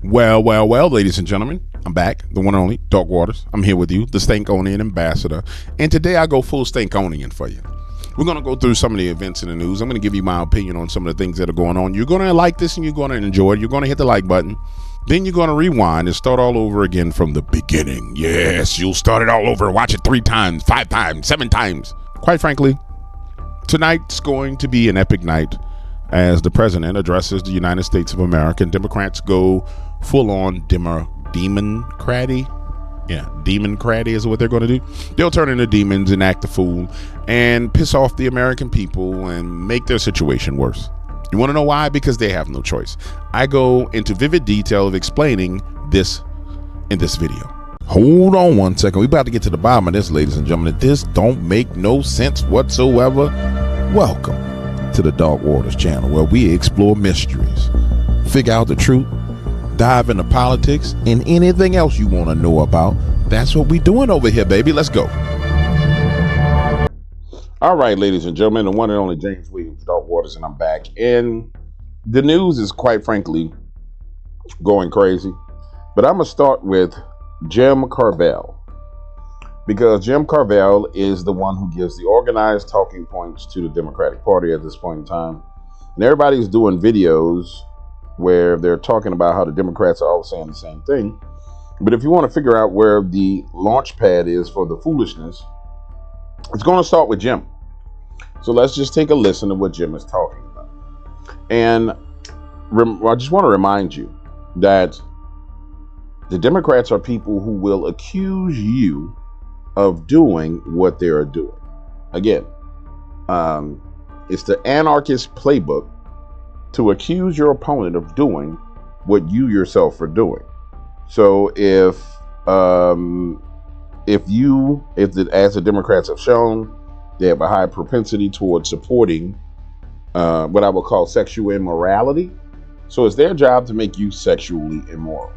Well, ladies and gentlemen, I'm back, the one and only Dog Waters. I'm here with you, the Stankonian ambassador, and today I go full Stankonian for you. We're going to go through some of the events in the news. I'm going to give you my opinion on some of the things that are going on. You're going to like this and you're going to enjoy it. You're going to hit the like button. Then you're going to rewind and start all over again from the beginning. Yes, you'll start it all over. Watch it 3 times, 5 times, 7 times. Quite frankly, tonight's going to be an epic night as the president addresses the United States of America, and Democrats go full-on demon-cratty. Yeah, demon-cratty is what they're going to do. They'll turn into demons and act a fool and piss off the American people and make their situation worse. You want to know why? Because they have no choice. I go into vivid detail of explaining this in this video. Hold on one second. We're about to get to the bottom of this, ladies and gentlemen. This don't make no sense whatsoever. Welcome to the Dog Waters channel, where we explore mysteries, figure out the truth, dive into politics, and anything else you want to know about. That's what we doing over here, baby. Let's go. All right, ladies and gentlemen, the one and only James Williams, Dog Waters, and I'm back. And the news is quite frankly going crazy. But I'm going to start with Jim Carville, because Jim Carville is the one who gives the organized talking points to the Democratic Party at this point in time. And everybody's doing videos where they're talking about how the Democrats are all saying the same thing. But if you want to figure out where the launch pad is for the foolishness, it's going to start with Jim. So let's just take a listen to what Jim is talking about. And I just want to remind you that the Democrats are people who will accuse you of doing what they are doing. Again, it's the anarchist playbook to accuse your opponent of doing what you yourself are doing. So as the Democrats have shown, they have a high propensity towards supporting what I would call sexual immorality. So it's their job to make you sexually immoral.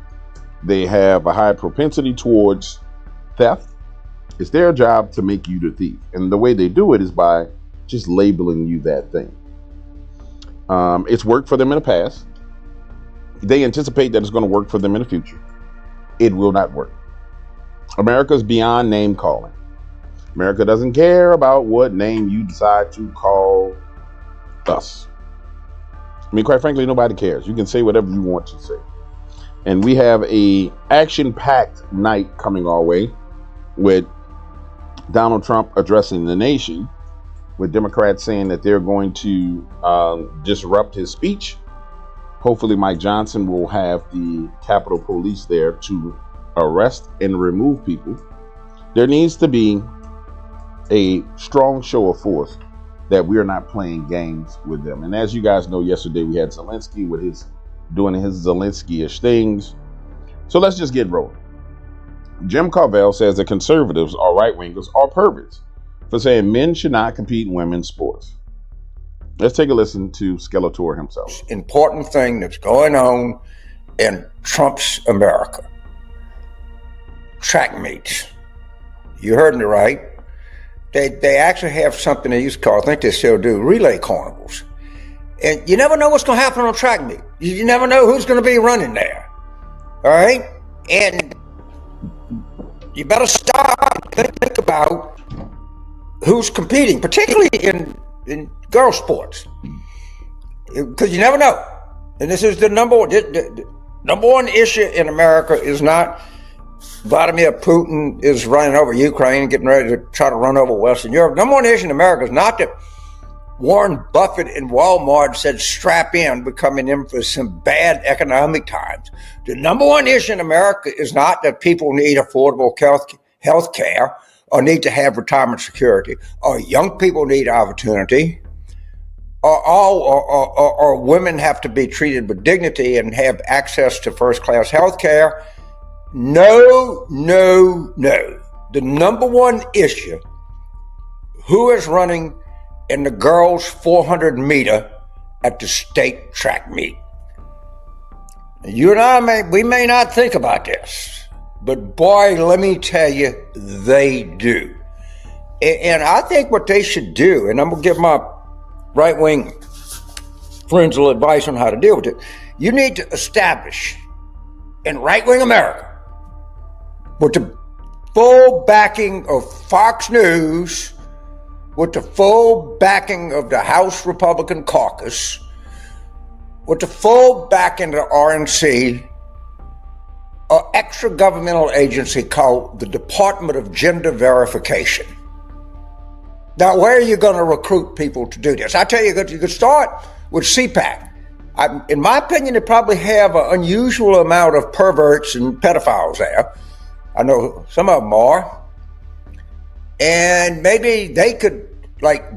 They have a high propensity towards theft. It's their job to make you the thief. And the way they do it is by just labeling you that thing. It's worked for them in the past. They anticipate that it's going to work for them in the future. It will not work. America's beyond name calling. America doesn't care about what name you decide to call us. I mean, quite frankly, nobody cares. You can say whatever you want to say. And we have a action-packed night coming our way with Donald Trump addressing the nation, with Democrats saying that they're going to disrupt his speech. Hopefully Mike Johnson will have the Capitol Police there to arrest and remove people. There needs to be a strong show of force that we're not playing games with them. And as you guys know, yesterday we had Zelensky with doing his Zelensky-ish things. So let's just get rolling. Jim Carville says that conservatives or right-wingers are perverts for saying men should not compete in women's sports. Let's take a listen to Skeletor himself. Important thing that's going on in Trump's America. Track meets. You heard me right. They actually have something they used to call, I think they still do, relay carnivals. And you never know what's going to happen on track meet. You never know who's going to be running there. All right? And you better stop and think about who's competing, particularly in girl sports, because you never know. And this is the number one issue in America is not Vladimir Putin is running over Ukraine, getting ready to try to run over Western Europe. Number one issue in America is not that Warren Buffett and Walmart said strap in, we're coming in for some bad economic times. The number one issue in America is not that people need affordable health care or need to have retirement security, or young people need opportunity, or women have to be treated with dignity and have access to first-class health care. No. The number one issue, who is running in the girls' 400 meter at the state track meet? You and I we may not think about this, but boy, let me tell you, they do. And I think what they should do, and I'm going to give my right-wing friends a little advice on how to deal with it, you need to establish in right-wing America, with the full backing of Fox News, with the full backing of the House Republican caucus, with the full backing of the RNC, an extra governmental agency called the Department of Gender Verification. Now, where are you going to recruit people to do this? I tell you, you could start with CPAC. In my opinion, they probably have an unusual amount of perverts and pedophiles there. I know some of them are. And maybe they could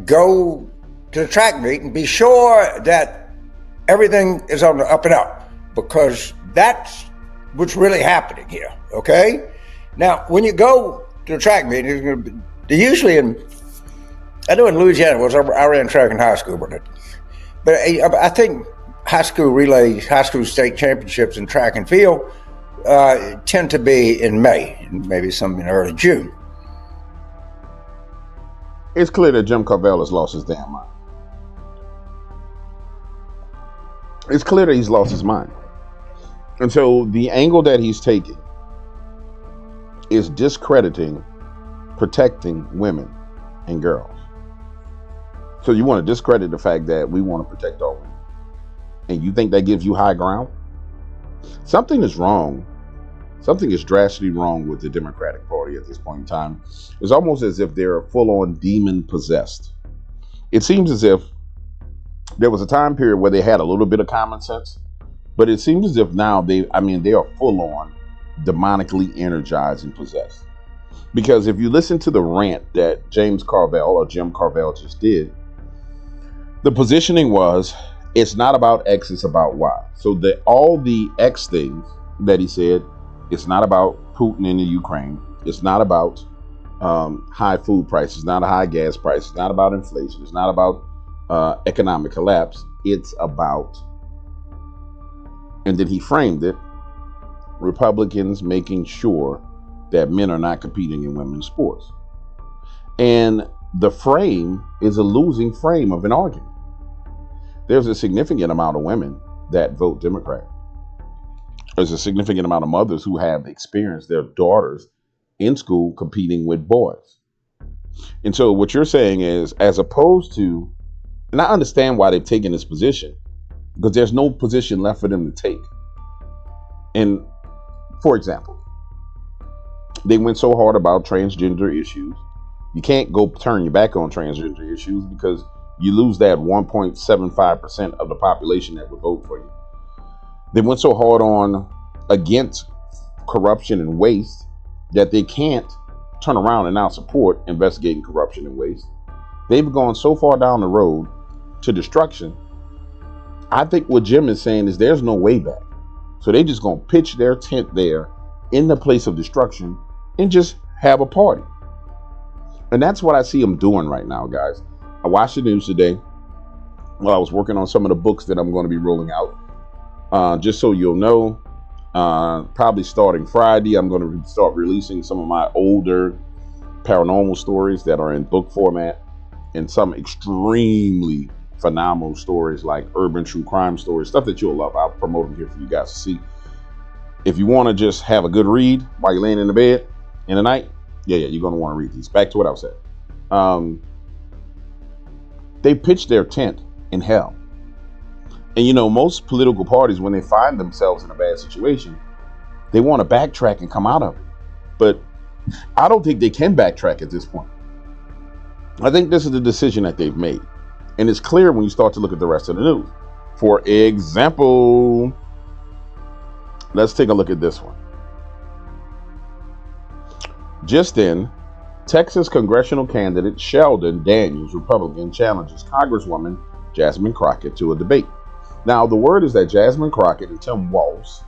go to the track meet and be sure that everything is on the up and up, because that's what's really happening here, okay? Now, when you go to the track meet, they're usually I know in Louisiana, I ran track in high school, but I think high school relays, high school state championships in track and field tend to be in May, maybe some in early June. It's clear that Jim Carville has lost his damn mind. It's clear that he's lost his mind. And so the angle that he's taking is discrediting, protecting women and girls. So you want to discredit the fact that we want to protect all women. And you think that gives you high ground? Something is wrong. Something is drastically wrong with the Democratic Party at this point in time. It's almost as if they're full-on demon-possessed. It seems as if there was a time period where they had a little bit of common sense, but it seems as if now they are full-on demonically energized and possessed. Because if you listen to the rant that Jim Carville just did, the positioning was, it's not about X, it's about Y. So all the X things that he said, it's not about Putin in the Ukraine. It's not about high food prices, not a high gas price. It's not about inflation. It's not about economic collapse. It's about, and then he framed it, Republicans making sure that men are not competing in women's sports. And the frame is a losing frame of an argument. There's a significant amount of women that vote Democrat. There's a significant amount of mothers who have experienced their daughters in school competing with boys. And so what you're saying is, as opposed to, and I understand why they've taken this position, because there's no position left for them to take. And for example, they went so hard about transgender issues. You can't go turn your back on transgender issues because you lose that 1.75% of the population that would vote for you. They went so hard on against corruption and waste that they can't turn around and now support investigating corruption and waste. They've gone so far down the road to destruction. I think what Jim is saying is there's no way back. So they just gonna pitch their tent there in the place of destruction and just have a party. And that's what I see them doing right now, guys. I watched the news today while I was working on some of the books that I'm going to be rolling out. Just so you'll know, probably starting Friday, I'm going to start releasing some of my older paranormal stories that are in book format, and some extremely phenomenal stories like urban true crime stories, stuff that you'll love. I'll promote them here for you guys to see. If you want to just have a good read while you're laying in the bed in the night, you're going to want to read these. Back to what I was saying. They pitched their tent in hell. And most political parties, when they find themselves in a bad situation, they want to backtrack and come out of it. But I don't think they can backtrack at this point. I think this is the decision that they've made. And it's clear when you start to look at the rest of the news. For example, let's take a look at this one. Just in, Texas congressional candidate Sheldon Daniels, Republican, challenges Congresswoman Jasmine Crockett to a debate. Now, the word is that Jasmine Crockett and Tim Walz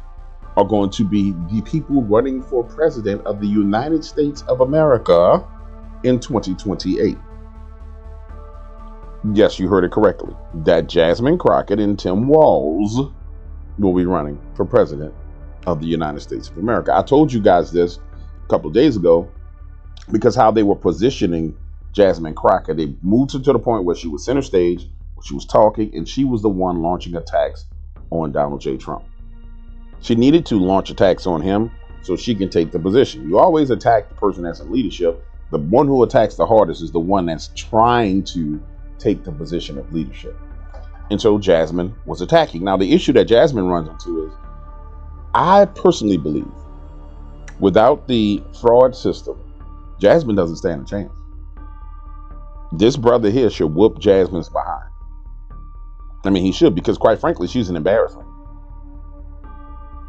are going to be the people running for president of the United States of America in 2028. Yes, you heard it correctly. That Jasmine Crockett and Tim Walz will be running for president of the United States of America. I told you guys this a couple of days ago because how they were positioning Jasmine Crockett. They moved her to the point where she was center stage, where she was talking, and she was the one launching attacks on Donald J. Trump. She needed to launch attacks on him so she can take the position. You always attack the person that's in leadership. The one who attacks the hardest is the one that's trying to take the position of leadership. And so Jasmine was attacking. Now, the issue that Jasmine runs into is, I personally believe without the fraud system, Jasmine doesn't stand a chance. This brother here should whoop Jasmine's behind. I mean, he should, because quite frankly, she's an embarrassment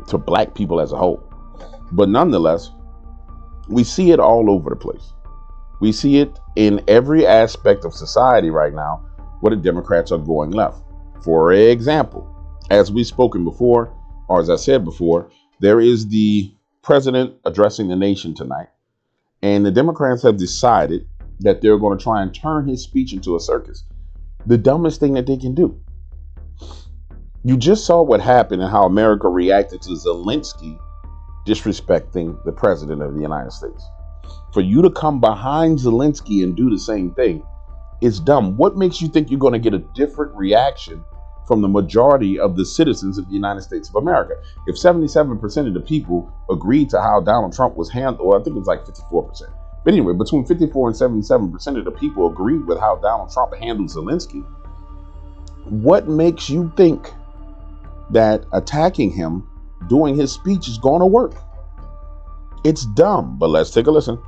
to black people as a whole. But nonetheless, we see it all over the place. We see it in every aspect of society right now where the Democrats are going left. For example, as we've spoken before, or as I said before, there is the president addressing the nation tonight, and the Democrats have decided that they're going to try and turn his speech into a circus. The dumbest thing that they can do. You just saw what happened and how America reacted to Zelensky disrespecting the president of the United States. For you to come behind Zelensky and do the same thing is dumb. What makes you think you're going to get a different reaction from the majority of the citizens of the United States of America? If 77% of the people agreed to how Donald Trump was handled, or I think it was like 54%. But anyway, between 54 and 77% of the people agreed with how Donald Trump handled Zelensky. What makes you think that attacking him during his speech is going to work? It's dumb, but let's take a listen.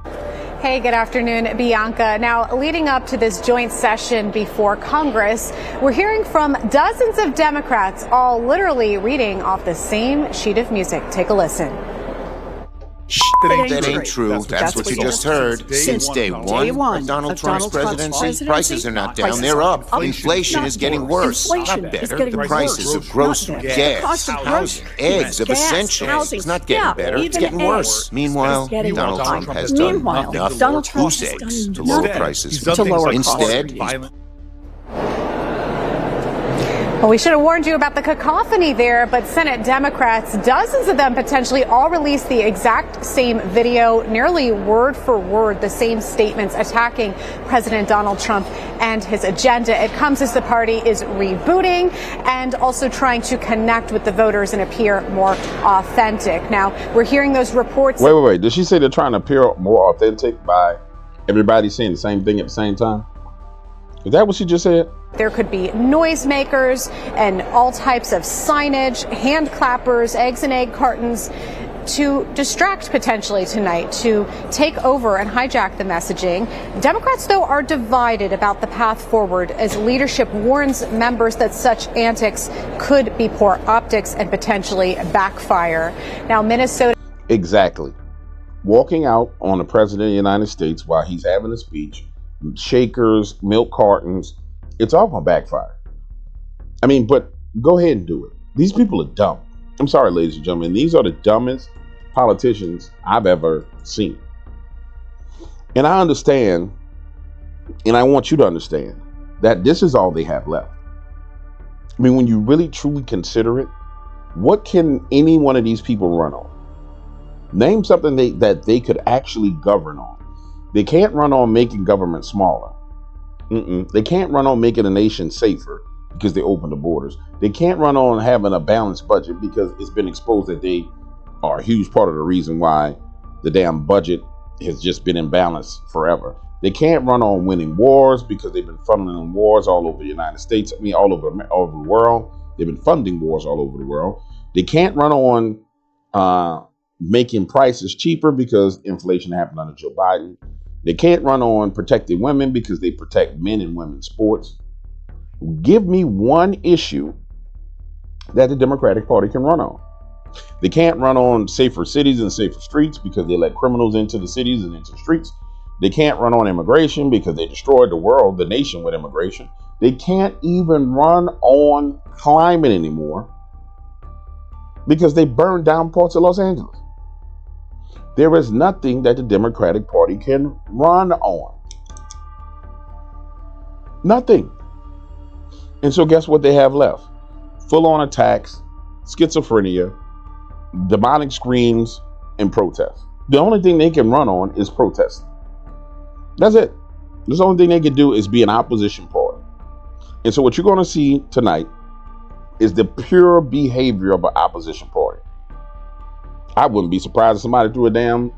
Hey, good afternoon, Bianca. Now, leading up to this joint session before Congress, we're hearing from dozens of Democrats, all literally reading off the same sheet of music. Take a listen. That ain't true. That's what you just heard. Since day one of Donald Trump's presidency, prices are not down, they're up. Inflation is getting worse, not better. The prices of grocery, gas, housing, eggs, of essentials, it's not getting better, it's getting worse. Meanwhile, Donald Trump has done enough goose eggs to lower prices. Instead, he's... Well, we should have warned you about the cacophony there, but Senate Democrats, dozens of them potentially, all released the exact same video, nearly word for word, the same statements attacking President Donald Trump and his agenda. It comes as the party is rebooting and also trying to connect with the voters and appear more authentic. Now, we're hearing those reports. Wait. Did she say they're trying to appear more authentic by everybody saying the same thing at the same time? Is that what she just said? There could be noisemakers and all types of signage, hand clappers, eggs and egg cartons to distract potentially tonight, to take over and hijack the messaging. Democrats, though, are divided about the path forward as leadership warns members that such antics could be poor optics and potentially backfire. Now, Minnesota. Exactly. Walking out on the president of the United States while he's having a speech, shakers, milk cartons, it's all gonna backfire. I mean, but go ahead and do it. These people are dumb. I'm sorry, ladies and gentlemen. These are the dumbest politicians I've ever seen. And I understand, and I want you to understand, that this is all they have left. I mean, when you really truly consider it, what can any one of these people run on? Name something that they could actually govern on. They can't run on making government smaller. They can't run on making a nation safer because they open the borders. They can't run on having a balanced budget because it's been exposed that they are a huge part of the reason why the damn budget has just been imbalanced forever. They can't run on winning wars because they've been funneling wars all over the United States. I mean, all over the world. They've been funding wars all over the world. They can't run on making prices cheaper because inflation happened under Joe Biden. They can't run on protecting women because they protect men and women's sports. Give me one issue that the Democratic Party can run on. They can't run on safer cities and safer streets because they let criminals into the cities and into the streets. They can't run on immigration because they destroyed the world, the nation, with immigration. They can't even run on climate anymore because they burned down parts of Los Angeles. There is nothing that the Democratic Party can run on. Nothing. And so guess what they have left? Full-on attacks, schizophrenia, demonic screams, and protests. The only thing they can run on is protesting. That's it. The only thing they can do is be an opposition party. And so what you're going to see tonight is the pure behavior of an opposition party. I wouldn't be surprised if somebody threw a damn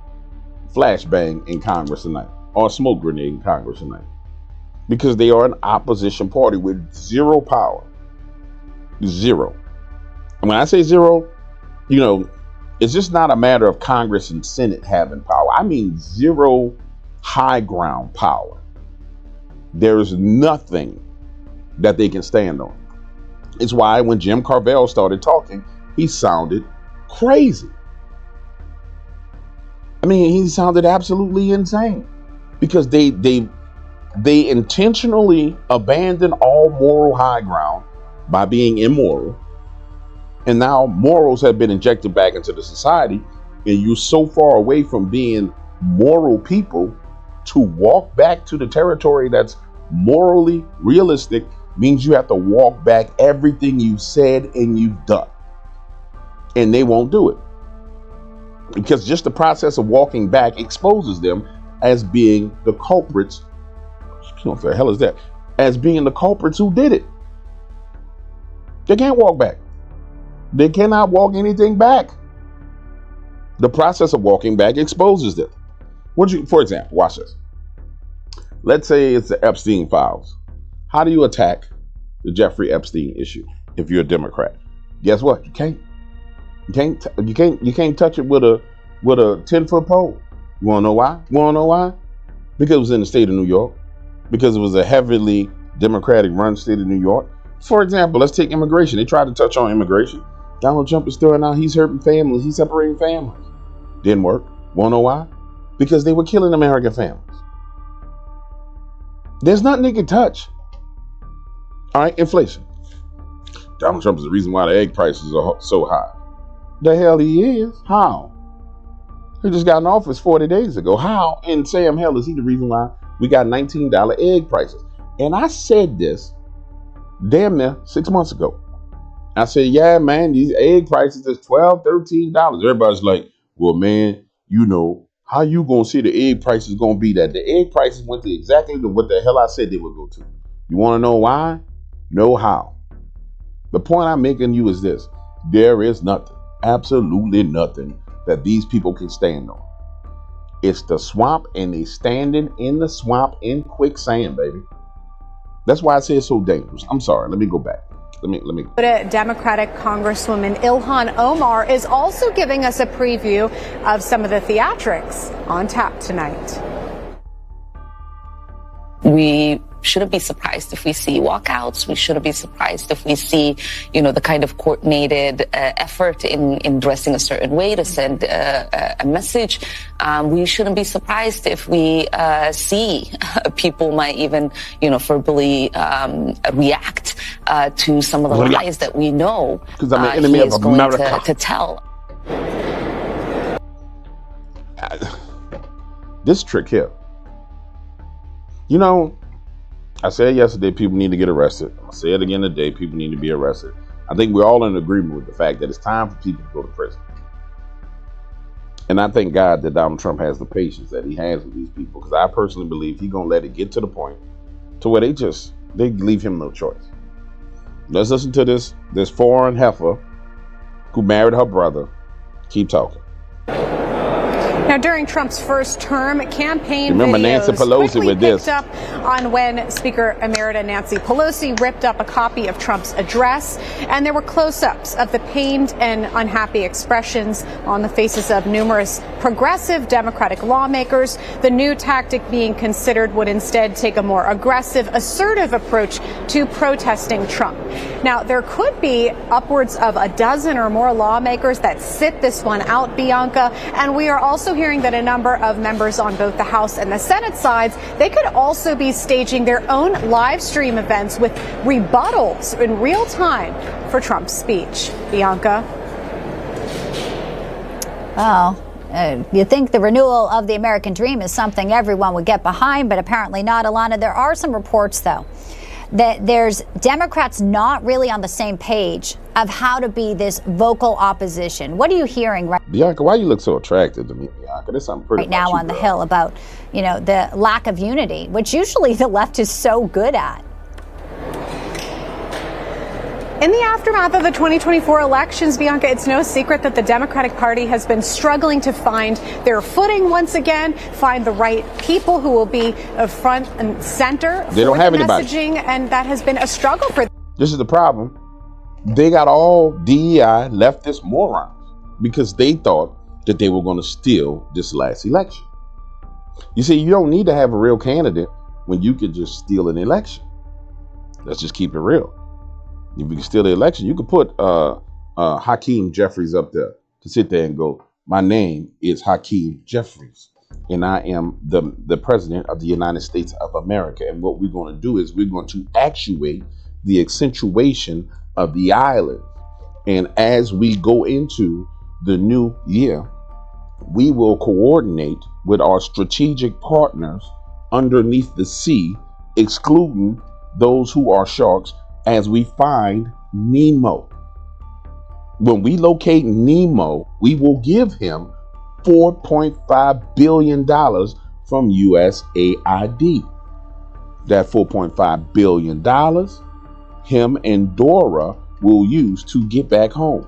flashbang in Congress tonight or a smoke grenade in Congress tonight, because they are an opposition party with zero power. Zero. And when I say zero, it's just not a matter of Congress and Senate having power. I mean zero high ground power. There's nothing that they can stand on. It's why when Jim Carville started talking, he sounded crazy. I mean, he sounded absolutely insane, because they intentionally abandoned all moral high ground by being immoral. And now morals have been injected back into the society, and you're so far away from being moral people to walk back to the territory that's morally realistic means you have to walk back everything you said and you've done. And they won't do it, because just the process of walking back exposes them as being the culprits. What the hell is that? As being the culprits who did it. They can't walk back. They cannot walk anything back. The process of walking back exposes them. For example, watch this. Let's say it's the Epstein files. How do you attack the Jeffrey Epstein issue if you're a Democrat? Guess what? You can't. You can't touch it with a 10-foot pole. You wanna know why? Because it was in the state of New York. Because it was a heavily Democratic run state of New York. For example, let's take immigration. They tried to touch on immigration. Donald Trump is throwing out he's hurting families, he's separating families. Didn't work. Wanna know why? Because they were killing American families. There's nothing they can touch. All right, inflation. Donald Trump is the reason why the egg prices are so high. The hell he is? How? He just got in office 40 days ago. How in Sam hell is he the reason why we got $19 egg prices? And I said this damn near 6 months ago. I said, yeah, man, these egg prices is $12, $13. Everybody's like, well, man, how you gonna see the egg prices gonna be that? The egg prices went to exactly what the hell I said they would go to. You wanna know why? Know how. The point I'm making you is this. There is nothing, absolutely nothing that these people can stand on. It's the swamp, and they standing in the swamp in quicksand, baby. That's why I say it's so dangerous. I'm sorry. Let me go back. Let me. Democratic Congresswoman Ilhan Omar is also giving us a preview of some of the theatrics on tap tonight. We shouldn't be surprised if we see walkouts. We shouldn't be surprised if we see, the kind of coordinated effort in dressing a certain way to send a message. We shouldn't be surprised if we see people might even, verbally react to some of the lies that we know because I'm an enemy he is of going America. to tell. This trick here. I said yesterday people need to get arrested. I'm going to say it again today. People need to be arrested. I think we're all in agreement with the fact that it's time for people to go to prison. And I thank God that Donald Trump has the patience that he has with these people, because I personally believe he's going to let it get to the point to where they leave him no choice. Let's listen to this foreign heifer who married her brother. Keep talking. Now, during Trump's first term, campaign Remember videos Nancy Pelosi quickly with this. picked up on when Speaker Emerita Nancy Pelosi ripped up a copy of Trump's address, and there were close-ups of the pained and unhappy expressions on the faces of numerous progressive Democratic lawmakers. The new tactic being considered would instead take a more aggressive, assertive approach to protesting Trump. Now, there could be upwards of a dozen or more lawmakers that sit this one out, Bianca, and we are also hearing that a number of members on both the House and the Senate sides, they could also be staging their own live stream events with rebuttals in real time for Trump's speech. Bianca? Well, you think the renewal of the American dream is something everyone would get behind, but apparently not, Alana. There are some reports, though, that there's Democrats not really on the same page of how to be this vocal opposition. What are you hearing Bianca, why you look so attracted to me, Bianca? There's something pretty right now on the Hill about, the lack of unity, which usually the left is so good at? In the aftermath of the 2024 elections, Bianca, it's no secret that the Democratic Party has been struggling to find their footing once again, find the right people who will be front and center they don't have anybody. Messaging, and that has been a struggle for them. This is the problem. They got all DEI leftist morons because they thought that they were going to steal this last election. You see, you don't need to have a real candidate when you could just steal an election. Let's just keep it real. If you can steal the election, you could put Hakeem Jeffries up there to sit there and go, my name is Hakeem Jeffries, and I am the president of the United States of America. And what we're going to do is we're going to actuate the accentuation of the island. And as we go into the new year, we will coordinate with our strategic partners underneath the sea, excluding those who are sharks, as we find Nemo. When we locate Nemo, we will give him $4.5 billion from USAID. That $4.5 billion, him and Dora will use to get back home.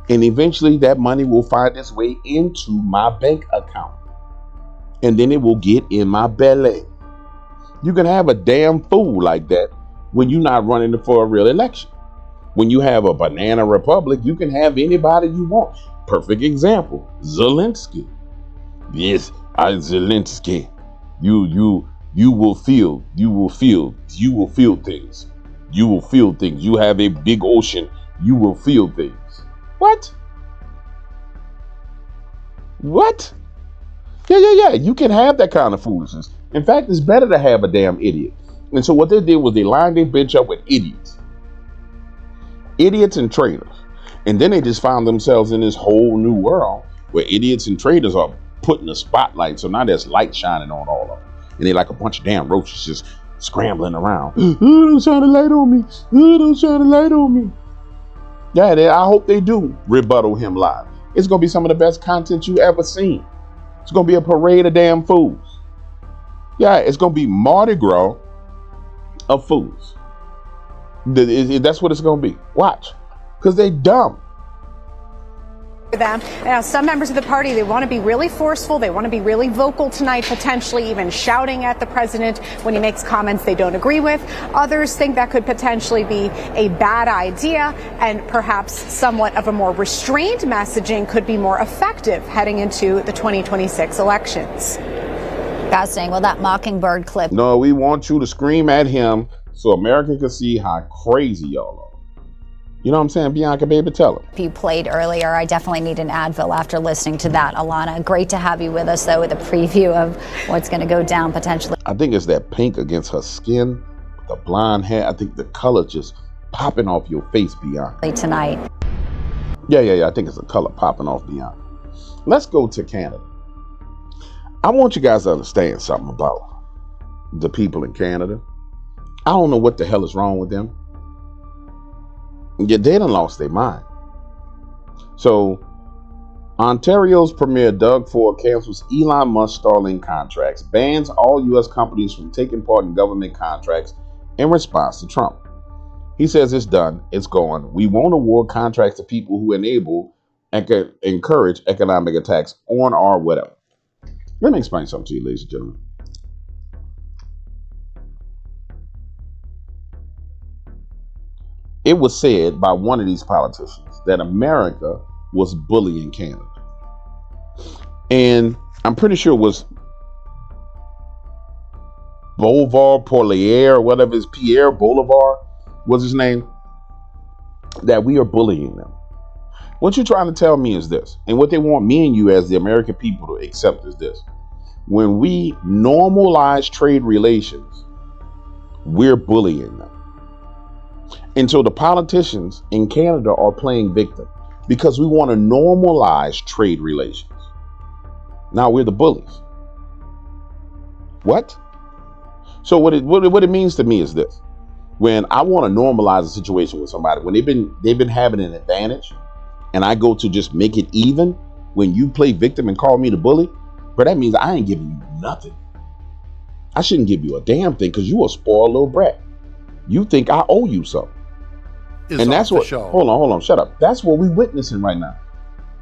And eventually that money will find its way into my bank account. And then it will get in my belly. You can have a damn fool like that when you're not running for a real election. When you have a banana republic, you can have anybody you want. Perfect example, Zelensky. Yes, Zelensky. You will feel things. You will feel things. You have a big ocean. You will feel things. What? Yeah. You can have that kind of foolishness. In fact, it's better to have a damn idiot. And so what they did was they lined their bench up with idiots and traitors. And then they just found themselves in this whole new world where idiots and traitors are put in the spotlight. So now there's light shining on all of them. And they're like a bunch of damn roaches just scrambling around. Oh, don't shine a light on me. Oh, don't shine a light on me. Yeah, I hope they do rebuttal him live. It's going to be some of the best content you ever seen. It's going to be a parade of damn fools. Yeah, it's going to be Mardi Gras of fools. That's what it's going to be. Watch. Because they dumb. For them. Now, some members of the party, they want to be really forceful. They want to be really vocal tonight, potentially even shouting at the president when he makes comments they don't agree with. Others think that could potentially be a bad idea, and perhaps somewhat of a more restrained messaging could be more effective heading into the 2026 elections. Fascinating. Well, that Mockingbird clip. No, we want you to scream at him so America can see how crazy y'all are. You know what I'm saying, Bianca, baby? Tell him. You played earlier. I definitely need an Advil after listening to that, Alana. Great to have you with us, though, with a preview of what's going to go down potentially. I think it's that pink against her skin, the blonde hair. I think the color just popping off your face, Bianca. Tonight. Yeah. I think it's the color popping off, Bianca. Let's go to Canada. I want you guys to understand something about the people in Canada. I don't know what the hell is wrong with them. Yeah, they done lost their mind. So, Ontario's Premier Doug Ford cancels Elon Musk Starlink contracts, bans all U.S. companies from taking part in government contracts in response to Trump. He says it's done, it's gone. We won't award contracts to people who encourage economic attacks on our whatever. Let me explain something to you, ladies and gentlemen. It was said by one of these politicians that America was bullying Canada. And I'm pretty sure it was Boulevard Porlier, or whatever his Pierre Boulevard was his name, that we are bullying them. What you're trying to tell me is this, and what they want me and you as the American people to accept is this. When we normalize trade relations, we're bullying them. And so the politicians in Canada are playing victim because we want to normalize trade relations. Now we're the bullies. What? So what it means to me is this. When I want to normalize a situation with somebody, when they've been having an advantage, and I go to just make it even, when you play victim and call me the bully, but that means I ain't giving you nothing. I shouldn't give you a damn thing because you a spoiled little brat. You think I owe you something. And that's what, hold on, shut up. That's what we're witnessing right now.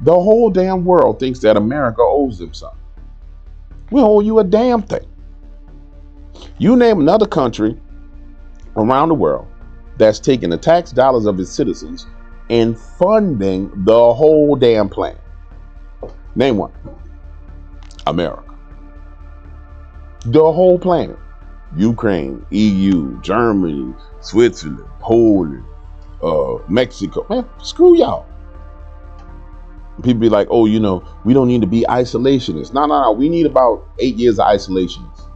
The whole damn world thinks that America owes them something. We owe you a damn thing. You name another country around the world that's taking the tax dollars of its citizens and funding the whole damn plan. Name one. America. The whole planet. Ukraine, EU, Germany, Switzerland, Poland, Mexico. Man, screw y'all. People be like, oh, you know, we don't need to be isolationists. No. We need about 8 years of isolationists.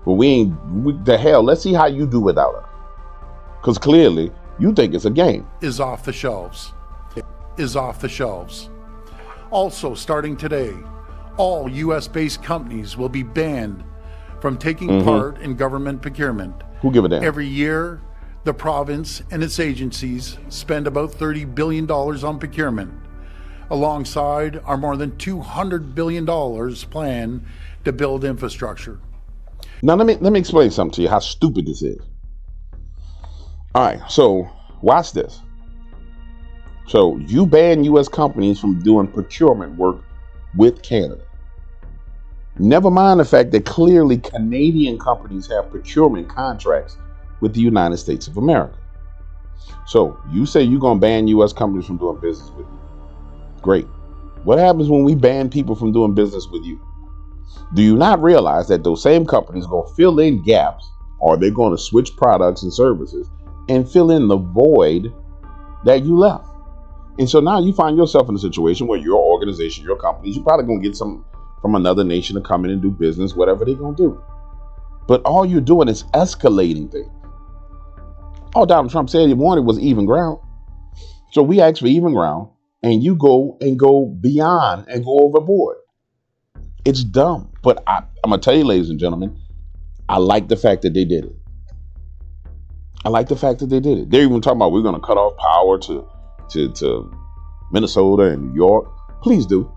But the hell, let's see how you do without us. Because clearly, you think it's a game. Is off the shelves. Also, starting today, all U.S.-based companies will be banned from taking part in government procurement. Who give a damn? Every year, the province and its agencies spend about $30 billion on procurement, alongside our more than $200 billion plan to build infrastructure. Now, let me explain something to you, how stupid this is. All right, so watch this. So you ban U.S. companies from doing procurement work with Canada. Never mind the fact that clearly Canadian companies have procurement contracts with the United States of America. So you say you're going to ban U.S. companies from doing business with you. Great. What happens when we ban people from doing business with you? Do you not realize that those same companies are going to fill in gaps, or they're going to switch products and services and fill in the void that you left? And so now you find yourself in a situation where your organization, your companies, you're probably going to get some from another nation to come in and do business, whatever they're going to do. But all you're doing is escalating things. All Donald Trump said he wanted was even ground. So we asked for even ground, and you go beyond and go overboard. It's dumb. But I'm going to tell you, ladies and gentlemen, I like the fact that they did it. They're even talking about we're going to cut off power to Minnesota and New York. Please do.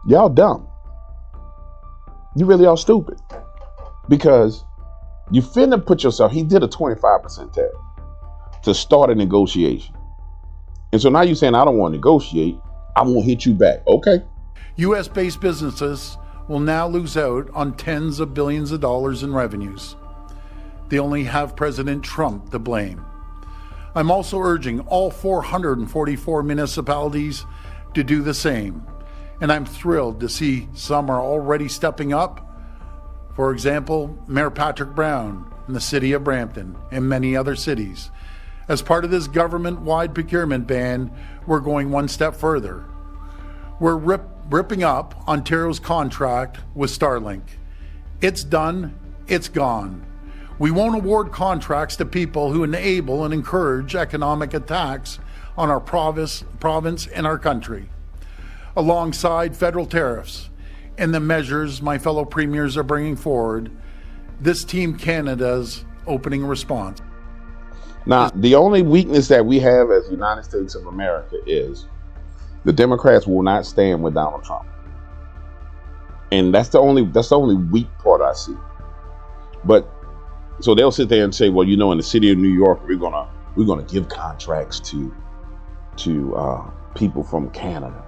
Y'all dumb. You really are stupid. Because you finna put yourself, he did a 25% tariff to start a negotiation. And so now you're saying, I don't want to negotiate. I won't hit you back. Okay. U.S.-based businesses will now lose out on tens of billions of dollars in revenues. They only have President Trump to blame. I'm also urging all 444 municipalities to do the same. And I'm thrilled to see some are already stepping up. For example, Mayor Patrick Brown in the city of Brampton and many other cities. As part of this government-wide procurement ban, we're going one step further. We're ripping up Ontario's contract with Starlink. It's done, it's gone. We won't award contracts to people who enable and encourage economic attacks on our province and our country. Alongside federal tariffs and the measures my fellow premiers are bringing forward, this Team Canada's opening response. Now, the only weakness that we have as the United States of America is the Democrats will not stand with Donald Trump. And that's the only weak part I see. But so they'll sit there and say, well, you know, in the city of New York, we're gonna give contracts to people from Canada.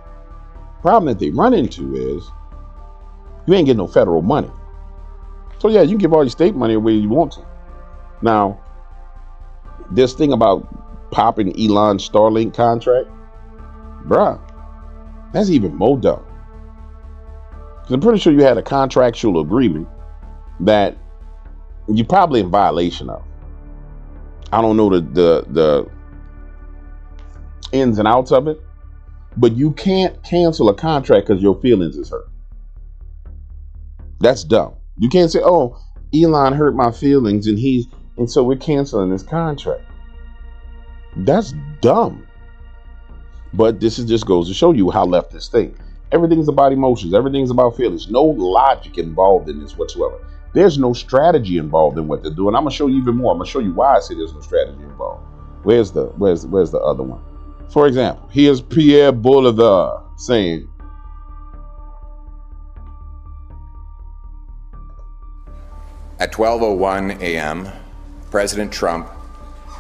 Problem that they run into is you ain't getting no federal money. So yeah, you can give all your state money away you want to. Now, this thing about popping Elon's Starlink contract, bruh, that's even more dumb. Because I'm pretty sure you had a contractual agreement that you're probably in violation of. I don't know the ins and outs of it, but you can't cancel a contract because your feelings is hurt. That's dumb. You can't say, oh, Elon hurt my feelings and so we're canceling this contract. That's dumb. But this just goes to show you how leftists think. Everything's about emotions. Everything's about feelings. No logic involved in this whatsoever. There's no strategy involved in what they're doing. I'm gonna show you even more. I'm gonna show you why I say there's no strategy involved. Where's the other one? For example, here's Pierre Boulevard saying, at 12:01 a.m., President Trump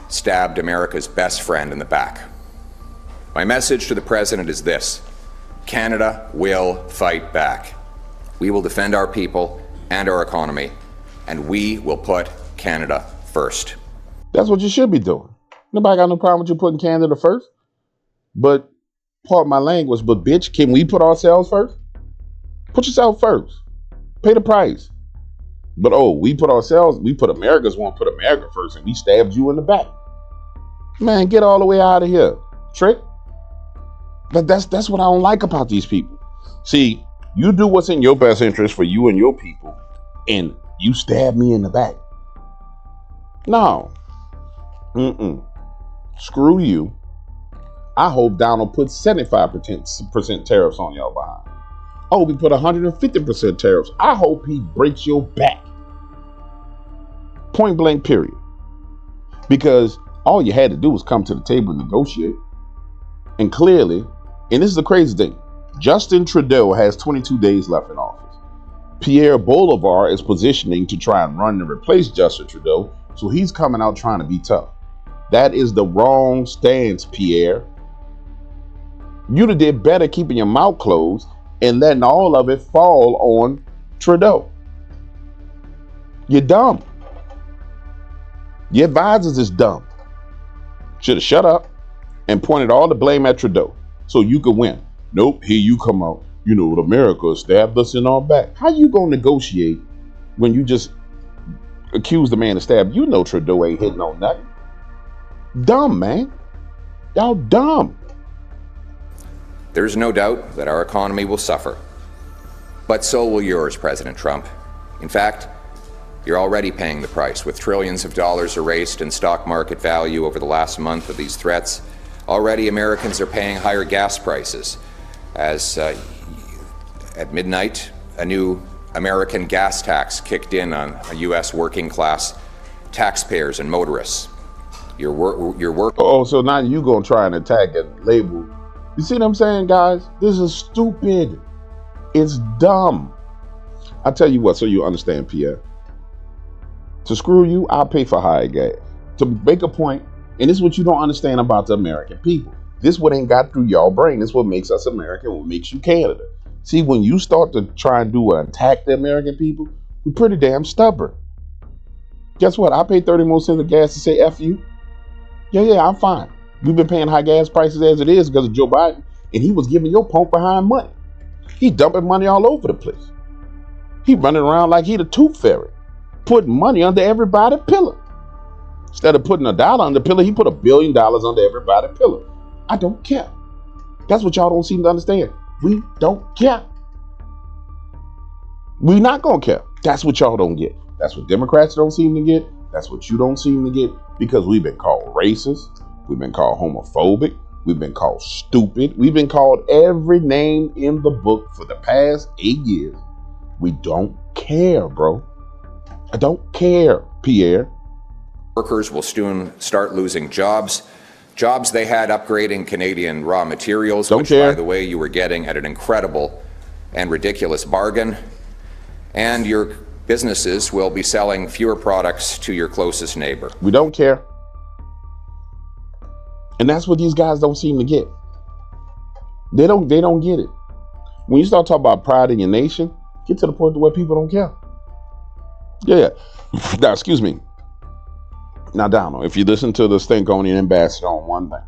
stabbed America's best friend in the back. My message to the president is this: Canada will fight back. We will defend our people and our economy, and we will put Canada first. That's what you should be doing. Nobody got no problem with you putting Canada first. But, pardon my language, but bitch, can we put ourselves first? Put yourself first. Pay the price. But we put America's one, put America first, and we stabbed you in the back. Man, get all the way out of here. Trick. But that's what I don't like about these people. See, you do what's in your best interest for you and your people, and you stab me in the back. No. Screw you. I hope Donald puts 75% tariffs on y'all behind. I hope he put 150% tariffs. I hope he breaks your back. Point blank, period. Because all you had to do was come to the table and negotiate. And clearly, and this is the crazy thing, Justin Trudeau has 22 days left in office. Pierre Boulevard is positioning to try and run to replace Justin Trudeau, so he's coming out trying to be tough. That is the wrong stance, Pierre. You'd have did better keeping your mouth closed and letting all of it fall on Trudeau. You're dumb. Your advisors is dumb. Should have shut up and pointed all the blame at Trudeau so you could win. Nope, here you come out. You know, America stabbed us in our back. How you gonna negotiate when you just accuse the man of stab? You know Trudeau ain't hitting on nothing. Dumb, man. Y'all dumb. There's no doubt that our economy will suffer. But so will yours, President Trump. In fact, you're already paying the price, with trillions of dollars erased in stock market value over the last month of these threats. Already Americans are paying higher gas prices as at midnight, a new American gas tax kicked in on U.S. working class taxpayers and motorists. Your work. Oh, so now you gonna try and attack and label. You see what I'm saying, guys? This is stupid. It's dumb. I'll tell you what, so you understand, Pierre. To screw you, I'll pay for higher gas. To make a point, and this is what you don't understand about the American people. This what ain't got through y'all brain. This what makes us American, what makes you Canada. See, when you start to try and do an attack the American people, we're pretty damn stubborn. Guess what? I pay 30 more cents of gas to say F you. Yeah, I'm fine. We've been paying high gas prices as it is because of Joe Biden, and he was giving your punk behind money. He dumping money all over the place. He running around like he the tooth fairy, putting money under everybody's pillow. Instead of putting $1 under the pillow, he put $1 billion under everybody's pillow. I don't care. That's what y'all don't seem to understand. We don't care. We're not gonna care. That's what y'all don't get. That's what Democrats don't seem to get. That's what you don't seem to get, because we've been called racist. We've been called homophobic. We've been called stupid. We've been called every name in the book for the past 8 years. We don't care, bro. I don't care, Pierre. Workers will soon start losing jobs. Jobs they had upgrading Canadian raw materials, which, by the way, you were getting at an incredible and ridiculous bargain. And your businesses will be selling fewer products to your closest neighbor. We don't care. And that's what these guys don't seem to get. They don't get it. When you start talking about pride in your nation, get to the point where people don't care. Yeah. Now, excuse me. Now, Donald, if you listen to the Stinkonian ambassador on one thing,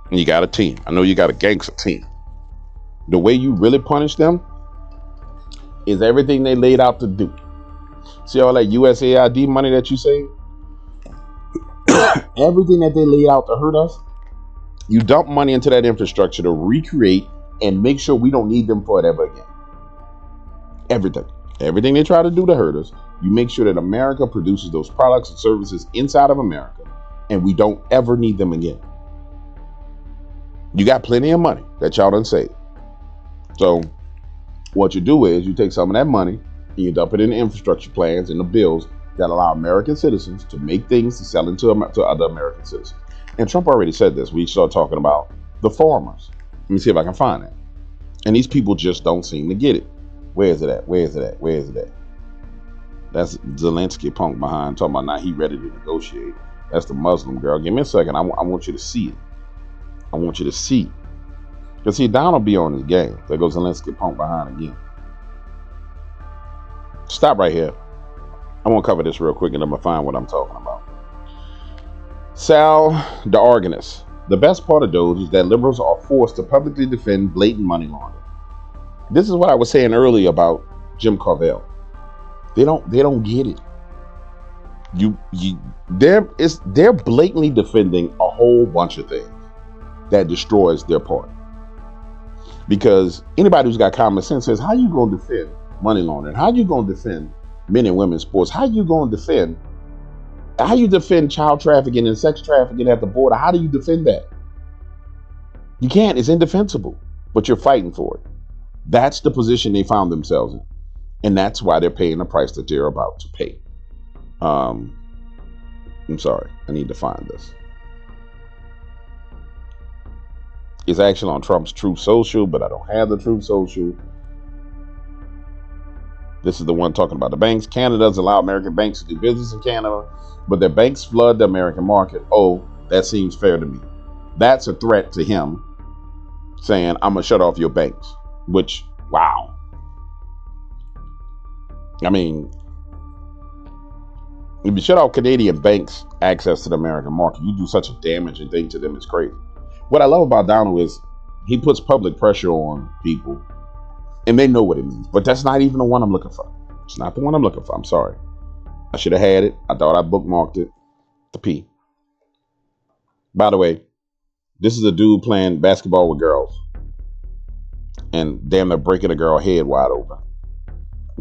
and you got a team, I know you got a gangster team, the way you really punish them is everything they laid out to do. See all that USAID money that you saved? Everything that they laid out to hurt us, you dump money into that infrastructure to recreate and make sure we don't need them for it ever again. Everything they try to do to hurt us, you make sure that America produces those products and services inside of America, and we don't ever need them again. You got plenty of money that y'all done saved. So what you do is you take some of that money and you dump it in the infrastructure plans and the bills that allow American citizens to make things to sell into to other American citizens. And Trump already said this. We start talking about the farmers. Let me see if I can find that. And these people just don't seem to get it. Where is it at? That's Zelensky punk behind talking about now he ready to negotiate. That's the Muslim girl. Give me a second. I want you to see it. I want you to see. Because see, Donald be on his game. There goes Zelensky pumped behind again. Stop right here. I want to cover this real quick and I'm going to find what I'm talking about. Sal, the organist. The best part of those is that liberals are forced to publicly defend blatant money laundering. This is what I was saying earlier about Jim Carville. They don't get it. They're blatantly defending a whole bunch of things that destroys their party. Because anybody who's got common sense says, how you going to defend money laundering? How you going to defend men and women's sports? How you defend child trafficking and sex trafficking at the border? How do you defend that? You can't. It's indefensible, but you're fighting for it. That's the position they found themselves in. And that's why they're paying the price that they're about to pay. I'm sorry. I need to find this. It's actually on Trump's Truth Social, but I don't have the Truth Social. This is the one talking about the banks. Canada does allow American banks to do business in Canada, but their banks flood the American market. Oh, that seems fair to me. That's a threat to him saying, I'm going to shut off your banks, which, wow. I mean, if you shut off Canadian banks' access to the American market, you do such a damaging thing to them. It's crazy. What I love about Donald is he puts public pressure on people and they know what it means, but that's not even the one I'm looking for. It's not the one I'm looking for. I'm sorry. I should have had it. I thought I bookmarked it. The P. By the way, this is a dude playing basketball with girls and damn near breaking a girl's head wide open.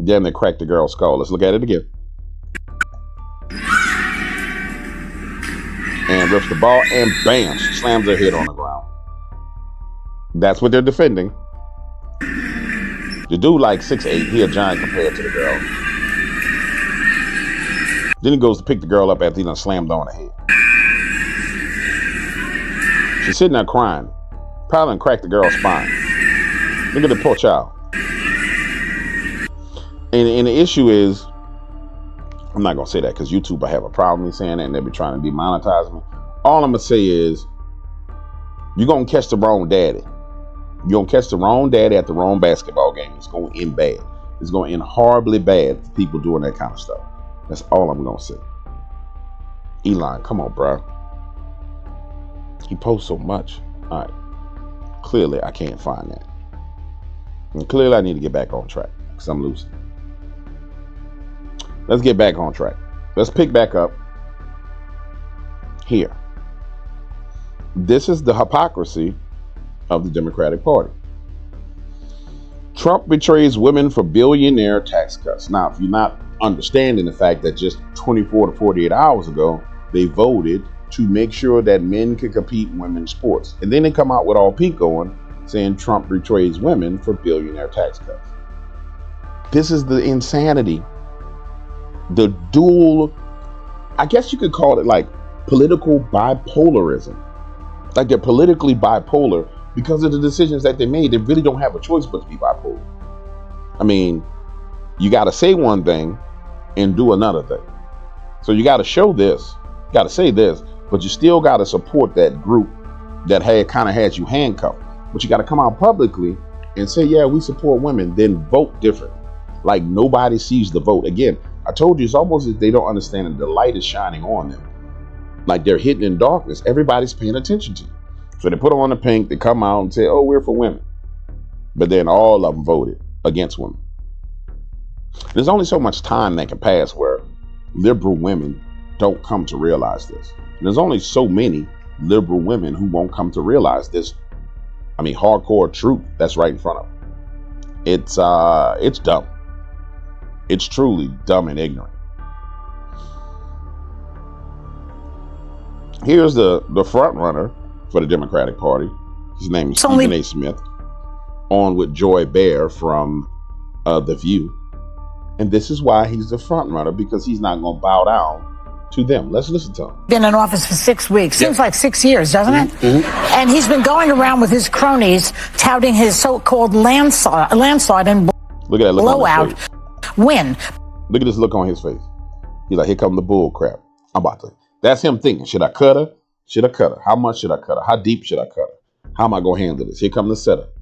Damn near cracked the girl's skull. Let's look at it again. And rips the ball and bam, slams her head on the ground. That's what they're defending. The dude like 6'8", he a giant compared to the girl. Then he goes to pick the girl up after he done slammed on her head. She's sitting there crying. Probably done cracked the girl's spine. Look at the poor child. And the issue is, I'm not going to say that because YouTube will have a problem with me saying that and they'll be trying to demonetize me. All I'm going to say is, you're going to catch the wrong daddy. You're going to catch the wrong daddy at the wrong basketball game. It's going to end bad. It's going to end horribly bad for people doing that kind of stuff. That's all I'm going to say. Elon, come on, bro. He posts so much. All right. Clearly, I can't find that. And clearly, I need to get back on track because I'm losing. Let's get back on track. Let's pick back up here. This is the hypocrisy of the Democratic Party. Trump betrays women for billionaire tax cuts. Now, if you're not understanding the fact that just 24 to 48 hours ago, they voted to make sure that men could compete in women's sports. And then they come out with all pink going, saying Trump betrays women for billionaire tax cuts. This is the insanity. The dual, I guess you could call it like political bipolarism. Like they're politically bipolar because of the decisions that they made. They really don't have a choice but to be bipolar. I mean, you got to say one thing and do another thing. So you got to show this, got to say this, but you still got to support that group that kind of has you handcuffed. But you got to come out publicly and say, yeah, we support women, then vote different. Like nobody sees the vote. Again, I told you, it's almost as they don't understand that the light is shining on them. Like they're hidden in darkness. Everybody's paying attention to you. So they put on the pink, they come out and say, oh, we're for women. But then all of them voted against women. There's only so much time that can pass where liberal women don't come to realize this. And there's only so many liberal women who won't come to realize this. I mean, hardcore truth that's right in front of them. It's dumb. It's truly dumb and ignorant. Here's the front runner for the Democratic Party. His name is Stephen A. Smith, on with Joy Behar from The View. And this is why he's the front runner, because he's not going to bow down to them. Let's listen to him. Been in office for 6 weeks. Seems like 6 years, doesn't it? Mm-hmm. And he's been going around with his cronies touting his so-called landslide and look at that look blowout win. Look at this look on his face. He's like, here come the bull crap. That's him thinking, should I cut her? Should I cut her? How much should I cut her? How deep should I cut her? How am I going to handle this? Here come the setup.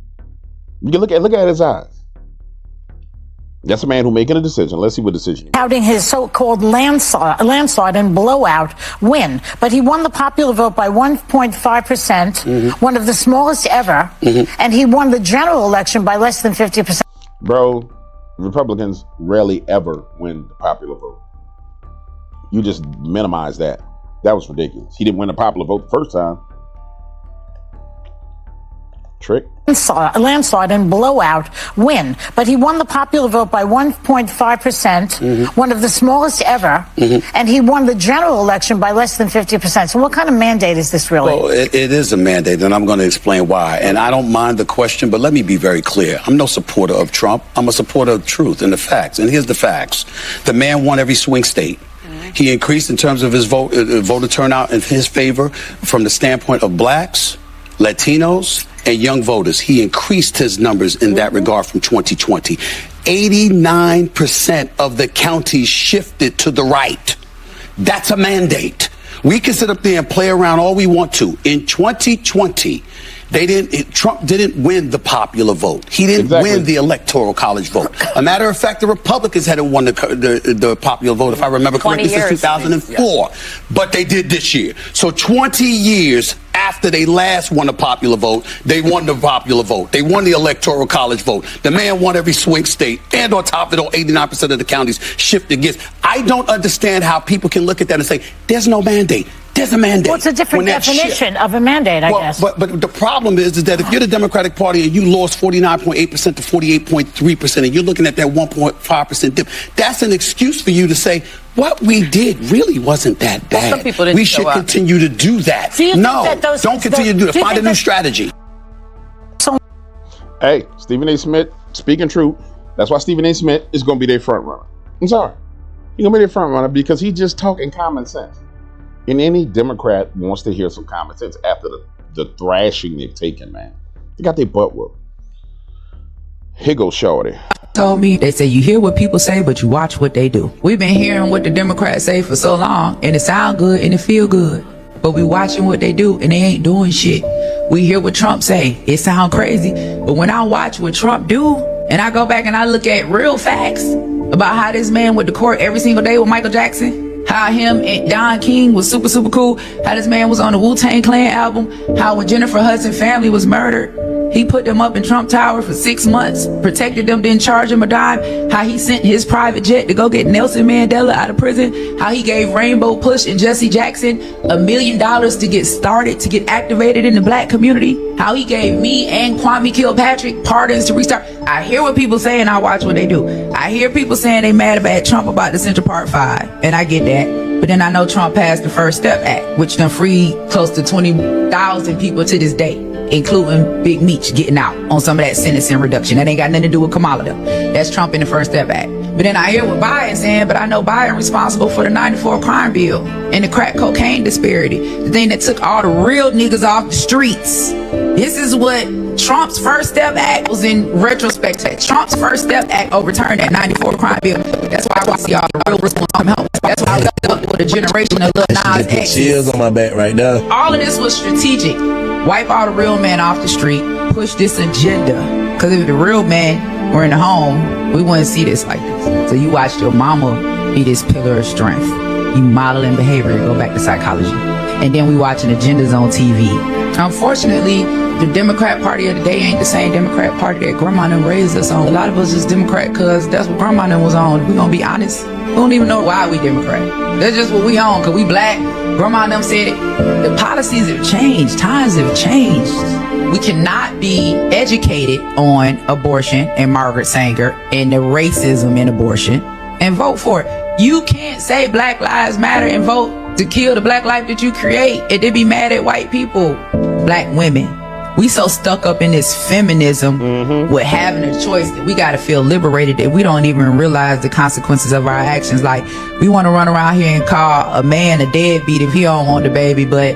You can look at his eyes. That's a man who's making a decision. Let's see what decision. Touting his so-called landslide and blowout win. But he won the popular vote by 1.5%, one of the smallest ever, and he won the general election by less than 50%. Bro, Republicans rarely ever win the popular vote. You just minimize that. That was ridiculous. He didn't win the popular vote the first time. Trick. Landslide and blowout win. But he won the popular vote by 1.5%, one of the smallest ever, and he won the general election by less than 50%. So what kind of mandate is this really? Well, it is a mandate, and I'm going to explain why. And I don't mind the question, but let me be very clear. I'm no supporter of Trump. I'm a supporter of truth and the facts. And here's the facts. The man won every swing state. He increased in terms of his voter turnout in his favor from the standpoint of blacks, Latinos, and young voters. He increased his numbers in that regard from 2020. 89% of the counties shifted to the right. That's a mandate. We can sit up there and play around all we want to. In 2020, Trump didn't win the popular vote. He didn't win the electoral college vote. A matter of fact, the Republicans hadn't won the popular vote, if I remember correctly, since 2004. But they did this year. So 20 years after they last won the popular vote, they won the popular vote. They won the electoral college vote. The man won every swing state. And on top of it all, 89% of the counties shifted against. I don't understand how people can look at that and say, there's no mandate. There's a mandate. What's a different definition of a mandate, I guess? But the problem is that if you're the Democratic Party and you lost 49.8% to 48.3%, and you're looking at that 1.5% dip, that's an excuse for you to say, what we did really wasn't that bad. Some people didn't we should continue to do that. No, don't continue to do that. Find a new strategy. Hey, Stephen A. Smith, speaking truth. That's why Stephen A. Smith is going to be their front runner. I'm sorry. He's going to be their front runner because he's just talking common sense. And any Democrat wants to hear some common sense after the thrashing they've taken, man. They got their butt whooped. Here goes Shorty. Told me, they say you hear what people say, but you watch what they do. We've been hearing what the Democrats say for so long, and it sound good and it feel good. But we watching what they do, and they ain't doing shit. We hear what Trump say. It sound crazy. But when I watch what Trump do, and I go back and I look at real facts about how this man went to court every single day with Michael Jackson, how him and Don King was super, super cool, how this man was on the Wu-Tang Clan album, how when Jennifer Hudson's family was murdered, he put them up in Trump Tower for 6 months, protected them, didn't charge him a dime, how he sent his private jet to go get Nelson Mandela out of prison, how he gave Rainbow Push and Jesse Jackson $1 million to get started, to get activated in the black community, how he gave me and Kwame Kilpatrick pardons to restart. I hear what people say and I watch what they do. I hear people saying they mad about Trump about the Central Park 5, and I get that. But then I know Trump passed the First Step Act, which done freed close to 20,000 people to this day, including Big Meech getting out on some of that sentencing reduction. That ain't got nothing to do with Kamala though. That's Trump in the First Step Act. But then I hear what Biden's saying, but I know Biden responsible for the 94 crime bill and the crack cocaine disparity, the thing that took all the real niggas off the streets. This is what Trump's First Step Act was in retrospect. Trump's First Step Act overturned that 94 crime bill. That's why I see all the real responsible. That's why I left up with a generation of Lil Nas X. Chills on my back right now. All of this was strategic. Wipe all the real men off the street. Push this agenda. Because if the real men were in the home, we wouldn't see this like this. So you watched your mama be this pillar of strength. You modeling behavior, go back to psychology. And then we watching agendas on TV. Unfortunately, the Democrat Party of the day ain't the same Democrat Party that Grandma done raised us on. A lot of us is Democrat because that's what Grandma done was on. We gonna be honest. We don't even know why we Democrat. That's just what we on because we black. Grandma done said it. The policies have changed. Times have changed. We cannot be educated on abortion and Margaret Sanger and the racism in abortion and vote for it. You can't say Black Lives Matter and vote to kill the black life that you create and then be mad at white people. Black women. We so stuck up in this feminism with having a choice that we gotta feel liberated that we don't even realize the consequences of our actions. Like, we wanna run around here and call a man a deadbeat if he don't want the baby, but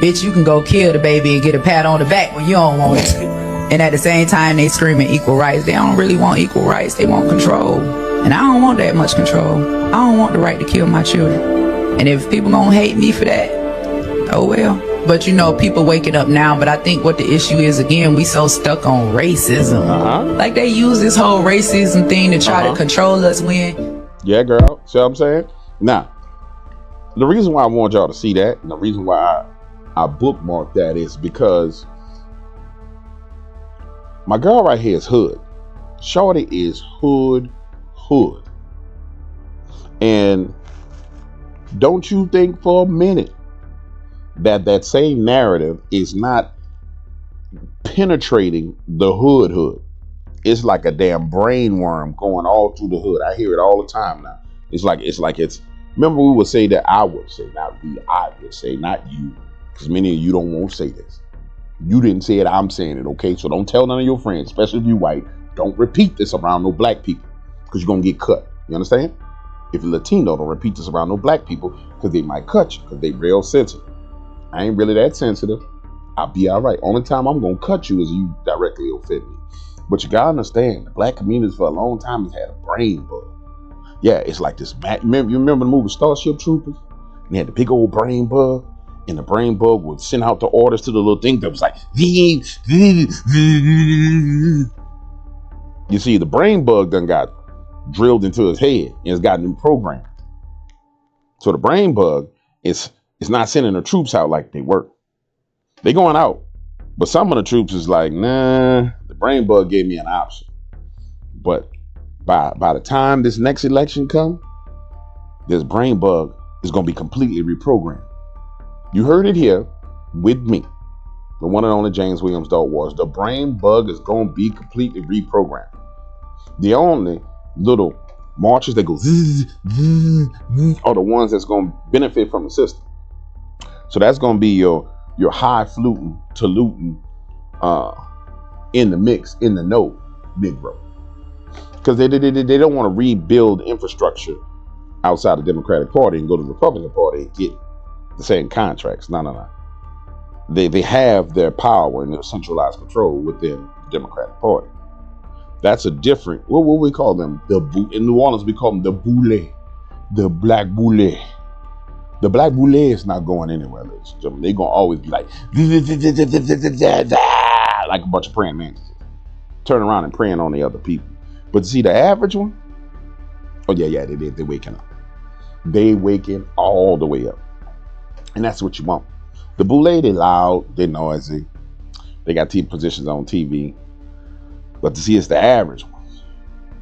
bitch, you can go kill the baby and get a pat on the back when you don't want it. And at the same time, they screaming equal rights. They don't really want equal rights, they want control. And I don't want that much control. I don't want the right to kill my children. And if people gonna hate me for that, oh well. But you know, people waking up now. But I think what the issue is, again, we so stuck on racism. Like they use this whole racism thing to try to control us when. Yeah, girl. See what I'm saying? Now, the reason why I want y'all to see that, and the reason why I bookmarked that is because my girl right here is hood. Shorty is hood. And don't you think for a minute that same narrative is not penetrating the hood. It's like a damn brainworm going all through the hood. I hear it all the time now. It's like remember we would say that I would say, not we, I would say, not you, because many of you don't want to say this. You didn't say it, I'm saying it, okay? So don't tell none of your friends, especially if you're white, don't repeat this around no black people, because you're going to get cut. You understand? If you're Latino, don't repeat this around no black people, because they might cut you, because they real sensitive. I ain't really that sensitive. I'll be all right. Only time I'm going to cut you is you directly offend me. But you got to understand, the black communities for a long time has had a brain bug. Yeah, it's like this. You remember the movie Starship Troopers? And they had the big old brain bug. And the brain bug would send out the orders to the little thing that was like, you see, the brain bug done got drilled into his head and it's got a new program. So the brain bug is not sending the troops out like they were. They going out. But some of the troops is like, nah, the brain bug gave me an option. But by the time this next election comes, this brain bug is going to be completely reprogrammed. You heard it here with me, the one and only James Williams Dog Wars. The brain bug is going to be completely reprogrammed. The only little marches that go zzz, zzz, zzz, are the ones that's going to benefit from the system. So that's going to be your high fluting, toluting, in the mix, in the know, Negro. Because they don't want to rebuild infrastructure outside the Democratic Party and go to the Republican Party and get the same contracts. No. They have their power and their centralized control within the Democratic Party. That's a different, what we call them? In New Orleans, we call them the boule, the black boule. The black boule is not going anywhere, ladies and gentlemen. They're going to always be like a bunch of praying mantises. Turn around and praying on the other people. But see, the average one, oh yeah, they're waking up. They waking all the way up. And that's what you want. The boule, they loud, they noisy. They got positions on TV. But to see, it's the average ones.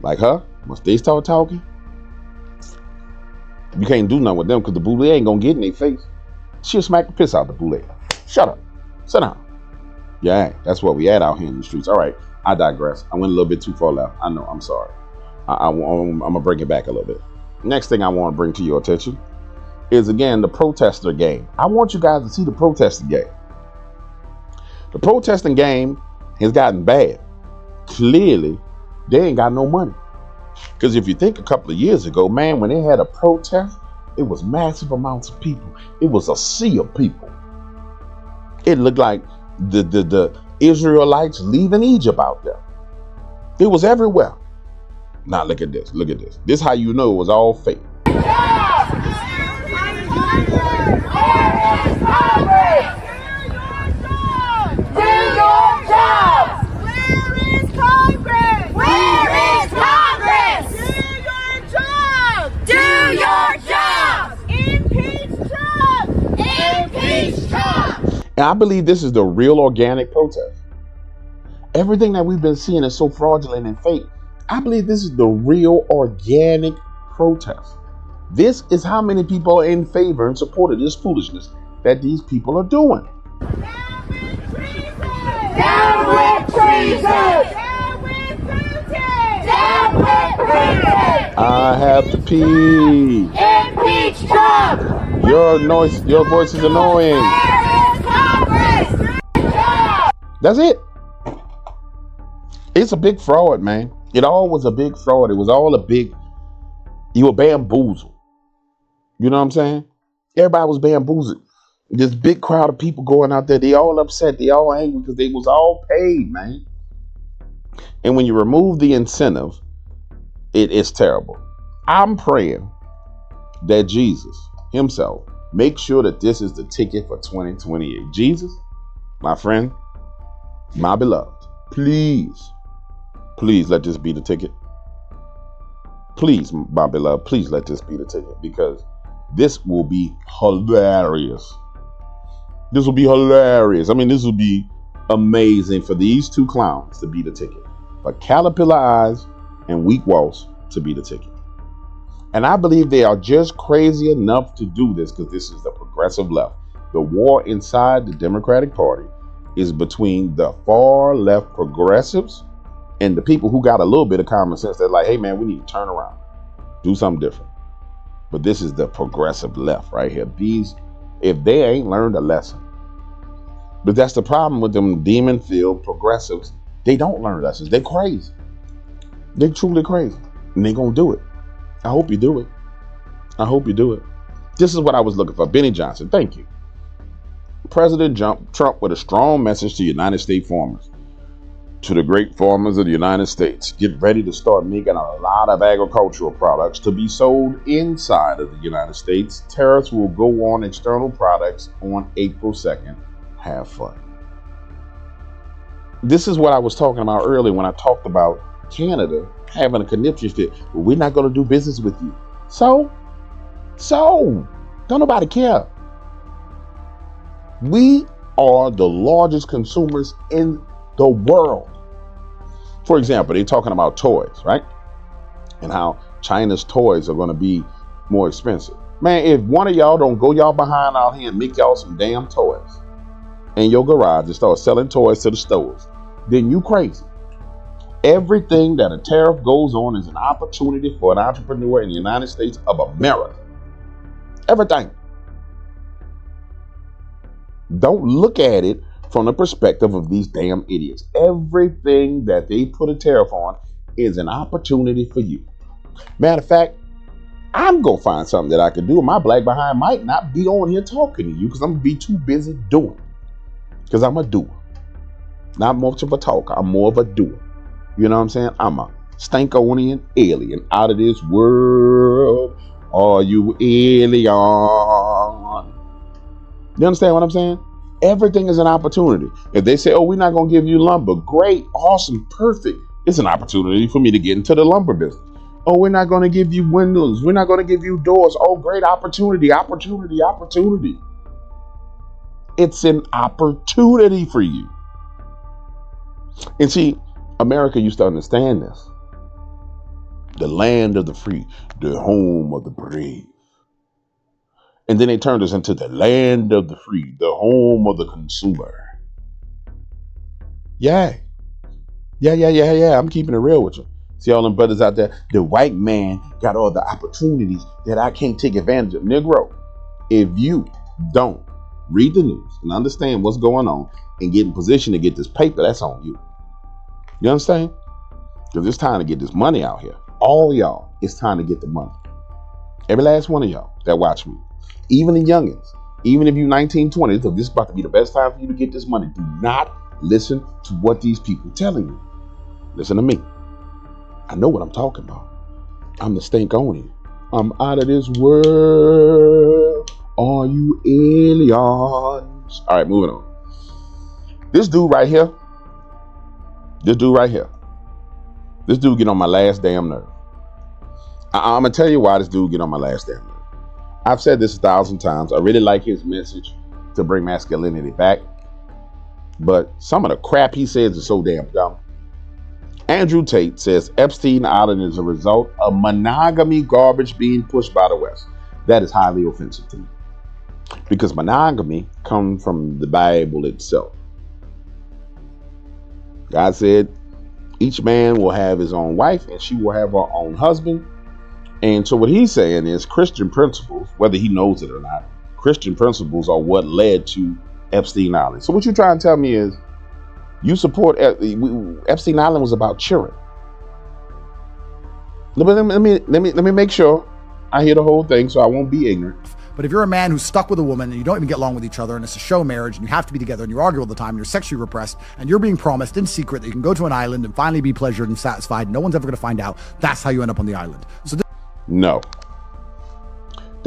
Like her, once they start talking, you can't do nothing with them because the boule ain't gonna get in their face. She'll smack the piss out the boule. Shut up. Sit down. Yeah, that's what we at out here in the streets. All right, I digress. I went a little bit too far left. I know, I'm sorry. I'm gonna bring it back a little bit. Next thing I want to bring to your attention is, again, the protester game. I want you guys to see the protesting game. The protesting game has gotten bad. Clearly, they ain't got no money. Because if you think a couple of years ago, man, when they had a protest, it was massive amounts of people. It was a sea of people. It looked like the Israelites leaving Egypt out there. It was everywhere. Now look at this. Look at this. This is how you know it was all fake. And I believe this is the real organic protest. Everything that we've been seeing is so fraudulent and fake. I believe this is the real organic protest. This is how many people are in favor and support of this foolishness that these people are doing. Down with treason! Down with Putin! Down with Putin! I have to pee. Impeach Trump! Your voice is annoying. That's it. It's a big fraud, man. It all was a big fraud. It was all you were bamboozled. You know what I'm saying? Everybody was bamboozled. This big crowd of people going out there, they all upset, they all angry because they was all paid, man. And when you remove the incentive, it is terrible. I'm praying that Jesus himself, make sure that this is the ticket for 2028. Jesus, my friend, my beloved, please let this be the ticket. Please, my beloved, please let this be the ticket, because this will be hilarious. This will be hilarious. I mean, this will be amazing for these two clowns to be the ticket. For Caterpillar Eyes and Weak Waltz to be the ticket. And I believe they are just crazy enough to do this because this is the progressive left. The war inside the Democratic Party is between the far left progressives and the people who got a little bit of common sense. They're like, hey man, we need to turn around, do something different. But this is the progressive left right here. These, if they ain't learned a lesson. But that's the problem with them demon-filled progressives. They don't learn lessons. They're crazy. They're truly crazy. And they're going to do it. I hope you do it. I hope you do it. This is what I was looking for. Benny Johnson, thank you. President Trump with a strong message to United States farmers. To the great farmers of the United States, get ready to start making a lot of agricultural products to be sold inside of the United States. Tariffs will go on external products on April 2nd. Have fun. This is what I was talking about earlier when I talked about Canada having a conniption fit. Well, we're not going to do business with you. So, don't nobody care. We are the largest consumers in the world. For example, they're talking about toys, right? And how China's toys are going to be more expensive. Man, if one of y'all don't go y'all behind out here and make y'all some damn toys in your garage and start selling toys to the stores, then you crazy. Everything that a tariff goes on is an opportunity for an entrepreneur in the United States of America. Everything. Don't look at it from the perspective of these damn idiots. Everything that they put a tariff on is an opportunity for you. Matter of fact, I'm going to find something that I can do. My black behind might not be on here talking to you because I'm going to be too busy doing. Because I'm a doer. Not much of a talker. I'm more of a doer. You know what I'm saying? I'm a Stankonian alien out of this world. Are you alien? You understand what I'm saying? Everything is an opportunity. If they say, oh, we're not going to give you lumber. Great, awesome, perfect. It's an opportunity for me to get into the lumber business. Oh, we're not going to give you windows. We're not going to give you doors. Oh, great opportunity, opportunity, opportunity. It's an opportunity for you. And see, America used to understand this. The land of the free, the home of the brave. And then they turned us into the land of the free, the home of the consumer. Yeah. I'm keeping it real with you. See all them brothers out there? The white man got all the opportunities that I can't take advantage of. Negro, if you don't read the news and understand what's going on and get in position to get this paper, that's on you. You understand? Because it's time to get this money out here. All y'all, it's time to get the money. Every last one of y'all that watch me. Even the youngins, even if you're 19, 20, this is about to be the best time for you to get this money. Do not listen to what these people telling you. Listen to me. I know what I'm talking about. I'm the Stankonian. I'm out of this world. Are you aliens? All right, moving on. This dude right here. This dude get on my last damn nerve. I'm going to tell you why this dude get on my last damn nerve. I've said this 1,000 times. I really like his message to bring masculinity back. But some of the crap he says is so damn dumb. Andrew Tate says Epstein Island is a result of monogamy garbage being pushed by the West. That is highly offensive to me. Because monogamy comes from the Bible itself. God said each man will have his own wife and she will have her own husband. And so what he's saying is Christian principles, whether he knows it or not, Christian principles are what led to Epstein Island. So what you're trying to tell me is you support Epstein Island was about children. Let me make sure I hear the whole thing so I won't be ignorant. But if you're a man who's stuck with a woman and you don't even get along with each other and it's a show marriage and you have to be together and you argue all the time and you're sexually repressed and you're being promised in secret that you can go to an island and finally be pleasured and satisfied, no one's ever going to find out, that's how you end up on the island. So no.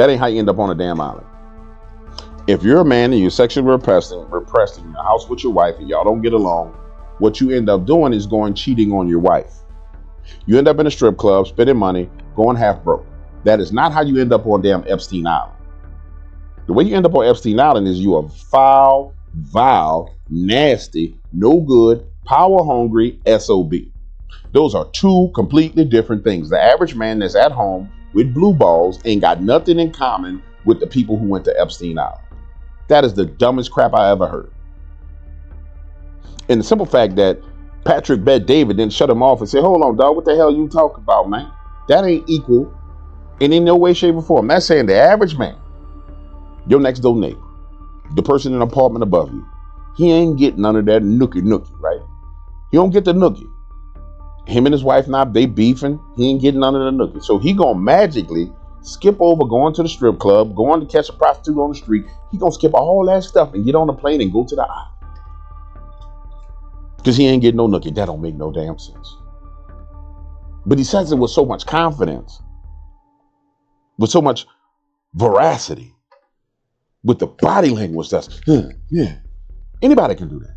That ain't how you end up on a damn island. If you're a man and you're sexually repressed in your house with your wife and y'all don't get along, what you end up doing is going cheating on your wife. You end up in a strip club, spending money, going half broke. That is not how you end up on damn Epstein Island. The way you end up on Epstein Island is you are foul, vile, nasty, no good, power-hungry SOB. Those are two completely different things. The average man that's at home with blue balls ain't got nothing in common with the people who went to Epstein Island. That is the dumbest crap I ever heard. And the simple fact that Patrick Bet David didn't shut him off and say, hold on, dog, what the hell you talking about, man? That ain't equal in no way, shape, or form. That's saying the average man, your next door neighbor, the person in an apartment above you, he ain't getting none of that nookie, right? He don't get the nookie. Him and his wife now, they beefing. He ain't getting none of the nookie. So he gonna magically skip over going to the strip club, going to catch a prostitute on the street. He gonna skip all that stuff and get on the plane and go to the island. Because he ain't getting no nookie. That don't make no damn sense. But he says it with so much confidence, with so much veracity, with the body language that's, yeah. Anybody can do that.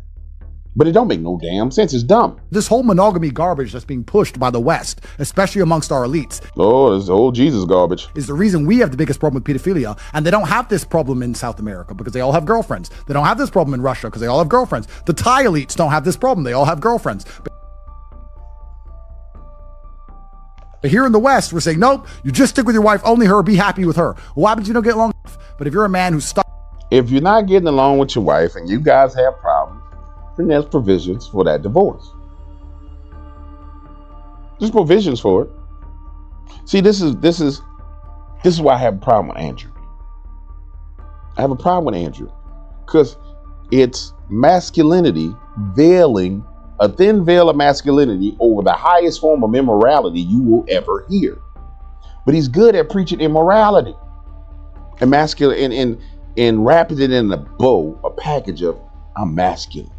But it don't make no damn sense. It's dumb. This whole monogamy garbage that's being pushed by the West, especially amongst our elites. Oh, this old Jesus garbage. Is the reason we have the biggest problem with pedophilia. And they don't have this problem in South America because they all have girlfriends. They don't have this problem in Russia because they all have girlfriends. The Thai elites don't have this problem. They all have girlfriends. But here in the West, we're saying, nope, you just stick with your wife, only her, be happy with her. Well, what happens if you don't get along? But if you're a man who's stuck. If you're not getting along with your wife and you guys have problems, then there's provisions for that divorce. There's provisions for it. See, this is why I have a problem with Andrew. I have a problem with Andrew because it's masculinity veiling a thin veil of masculinity over the highest form of immorality you will ever hear. But he's good at preaching immorality and masculine and wrapping it in a bow, a package of I'm masculine.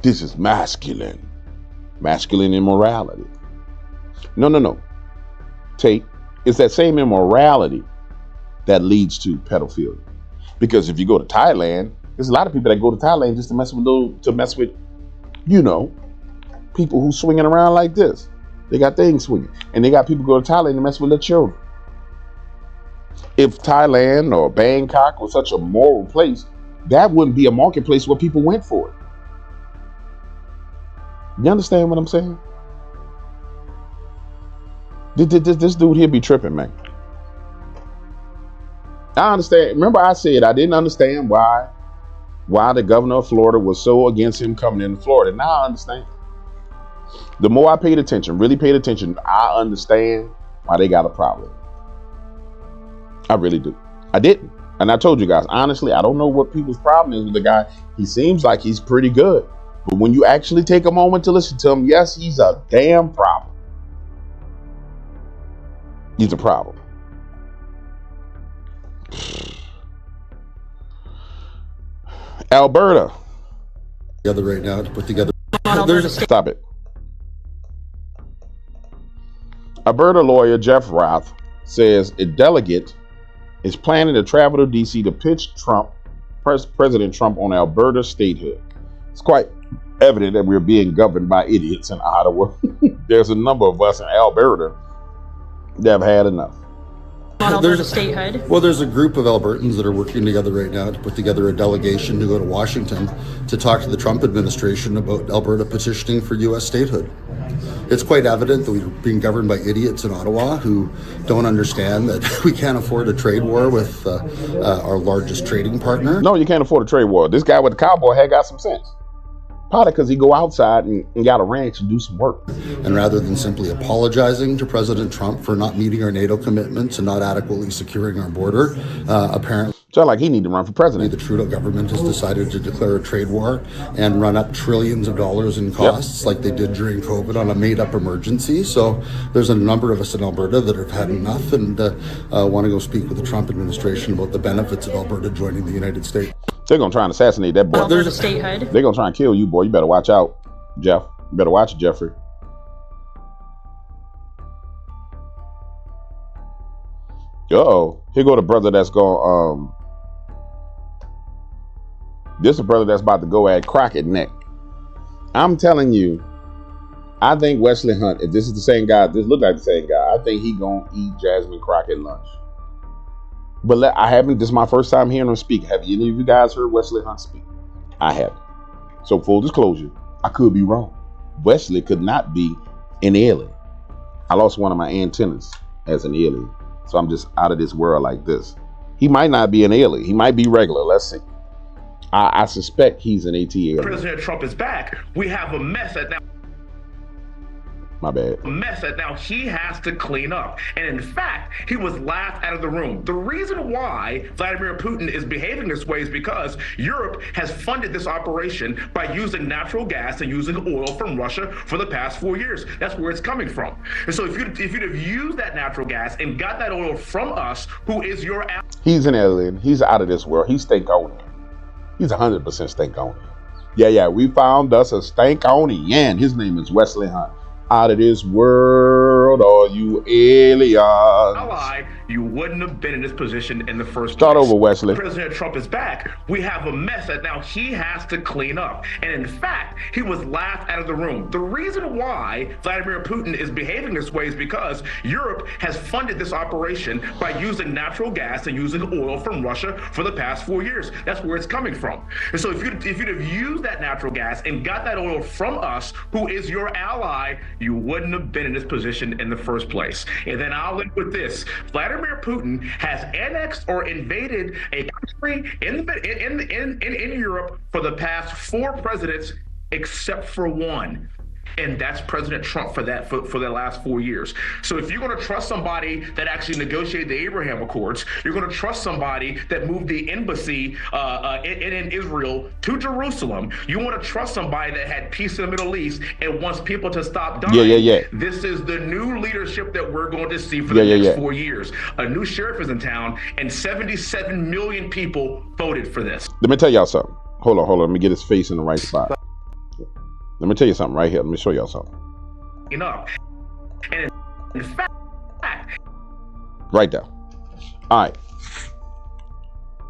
This is masculine immorality. No. Tate, it's that same immorality that leads to pedophilia. Because if you go to Thailand, there's a lot of people that go to Thailand just to mess with, people who swinging around like this. They got things swinging. And they got people go to Thailand to mess with their children. If Thailand or Bangkok was such a moral place, that wouldn't be a marketplace where people went for it. You understand what I'm saying? This dude here be tripping, man. I understand. Remember I said I didn't understand why the governor of Florida was so against him coming into Florida. Now I understand. The more I really paid attention, I understand why they got a problem. I really do. I didn't. And I told you guys, honestly, I don't know what people's problem is with the guy. He seems like he's pretty good. But when you actually take a moment to listen to him, yes, he's a damn problem. He's a problem. Alberta. Together right now to put together. Stop it. Alberta lawyer Jeff Roth says a delegate is planning to travel to D.C. to pitch President Trump on Alberta statehood. It's quite evident that we're being governed by idiots in Ottawa. There's a number of us in Alberta that have had enough. There's statehood. Well, there's a group of Albertans that are working together right now to put together a delegation to go to Washington to talk to the Trump administration about Alberta petitioning for U.S. statehood. It's quite evident that we're being governed by idiots in Ottawa who don't understand that we can't afford a trade war with our largest trading partner. No, you can't afford a trade war. This guy with the cowboy hat got some sense. Probably because he go outside and got a ranch and do some work. And rather than simply apologizing to President Trump for not meeting our NATO commitments and not adequately securing our border, apparently... Sounds like he need to run for president. The Trudeau government has decided to declare a trade war and run up trillions of dollars in costs like they did during COVID on a made-up emergency. So there's a number of us in Alberta that have had enough and want to go speak with the Trump administration about the benefits of Alberta joining the United States. They're going to try and assassinate that boy. There's a statehood. They're going to try and kill you, boy. You better watch out, Jeff. You better watch it, Jeffrey. Here go the brother that's going. This is a brother that's about to go at Crockett neck. I'm telling you, I think Wesley Hunt, if this is the same guy, this look like the same guy, I think he gonna eat Jasmine Crockett lunch. But I haven't, this is my first time hearing him speak. Have any of you guys heard Wesley Hunt speak? I haven't. So full disclosure, I could be wrong. Wesley could not be an alien. I lost one of my antennas as an alien. So I'm just out of this world like this. He might not be an alien. He might be regular. Let's see. I suspect he's an AT alien. President Trump is back. We have a mess that now. My bad. A mess that now he has to clean up. And in fact, he was laughed out of the room. The reason why Vladimir Putin is behaving this way is because Europe has funded this operation by using natural gas and using oil from Russia for the past 4 years. That's where it's coming from. And so if you'd have used that natural gas and got that oil from us, who is your ally? He's an alien. He's out of this world. He's Stankonian. He's 100% Stankonian. Yeah, we found us a Stankonian. His name is Wesley Hunt. Out of this world, all you aliens. Ally, you wouldn't have been in this position in the first place. Start over, Wesley. President Trump is back. We have a mess that now he has to clean up. And in fact, he was laughed out of the room. The reason why Vladimir Putin is behaving this way is because Europe has funded this operation by using natural gas and using oil from Russia for the past 4 years. That's where it's coming from. And so if you'd have used that natural gas and got that oil from us, who is your ally, you wouldn't have been in this position in the first place. And then I'll end with this. Vladimir Putin has annexed or invaded a country in Europe for the past 4 presidents, except for one. And that's President Trump for the last 4 years. So if you're going to trust somebody that actually negotiated the Abraham Accords, you're going to trust somebody that moved the embassy in Israel to Jerusalem. You want to trust somebody that had peace in the Middle East and wants people to stop dying. Yeah. This is the new leadership that we're going to see for the next 4 years. A new sheriff is in town, and 77 million people voted for this. Let me tell y'all something. Hold on. Let me get his face in the right spot. Let me tell you something right here. Let me show y'all something. Enough. And in fact, right there. All right.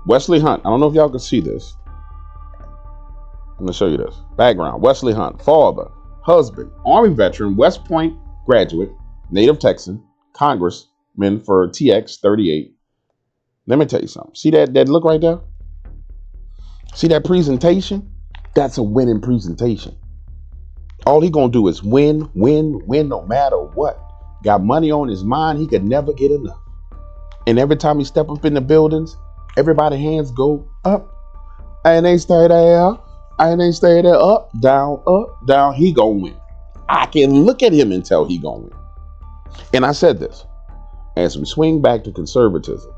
Wesley Hunt. I don't know if y'all can see this. Let me show you this. Background. Wesley Hunt. Father, husband, Army veteran, West Point graduate, native Texan, congressman for TX 38. Let me tell you something. See that look right there? See that presentation? That's a winning presentation. All he gonna do is win no matter what. Got money on his mind, he could never get enough. And every time he step up in the buildings, everybody hands go up. And they stay there, up, down. He gonna win. I can look at him and tell he gonna win. And I said this, as we swing back to conservatism,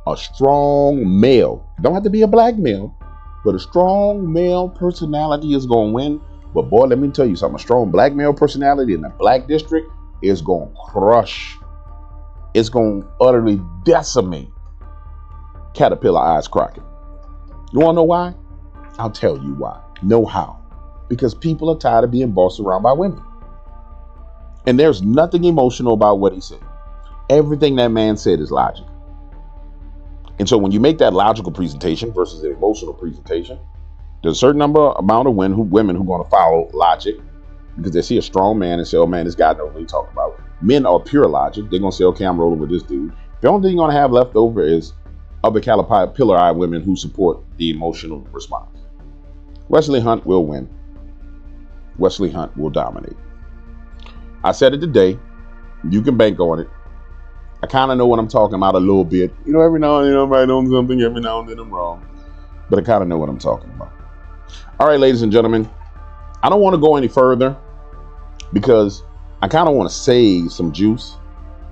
a strong male, don't have to be a black male, but a strong male personality is gonna win. But boy, let me tell you something. A strong black male personality in the black district is going to crush. It's going to utterly decimate Caterpillar Eyes Crockett. You want to know why? I'll tell you why. Know how. Because people are tired of being bossed around by women. And there's nothing emotional about what he said. Everything that man said is logical. And so when you make that logical presentation versus an emotional presentation, there's a certain amount of women who are going to follow logic because they see a strong man and say, oh man, this guy knows what he's talking about. Men are pure logic. They're going to say, okay, I'm rolling with this dude. The only thing you're going to have left over is other pillar-eyed women who support the emotional response. Wesley Hunt will win. Wesley Hunt will dominate. I said it today. You can bank on it. I kind of know what I'm talking about a little bit. You know, every now and then I'm right on something, every now and then I'm wrong. But I kind of know what I'm talking about. All right, ladies and gentlemen, I don't want to go any further because I kind of want to save some juice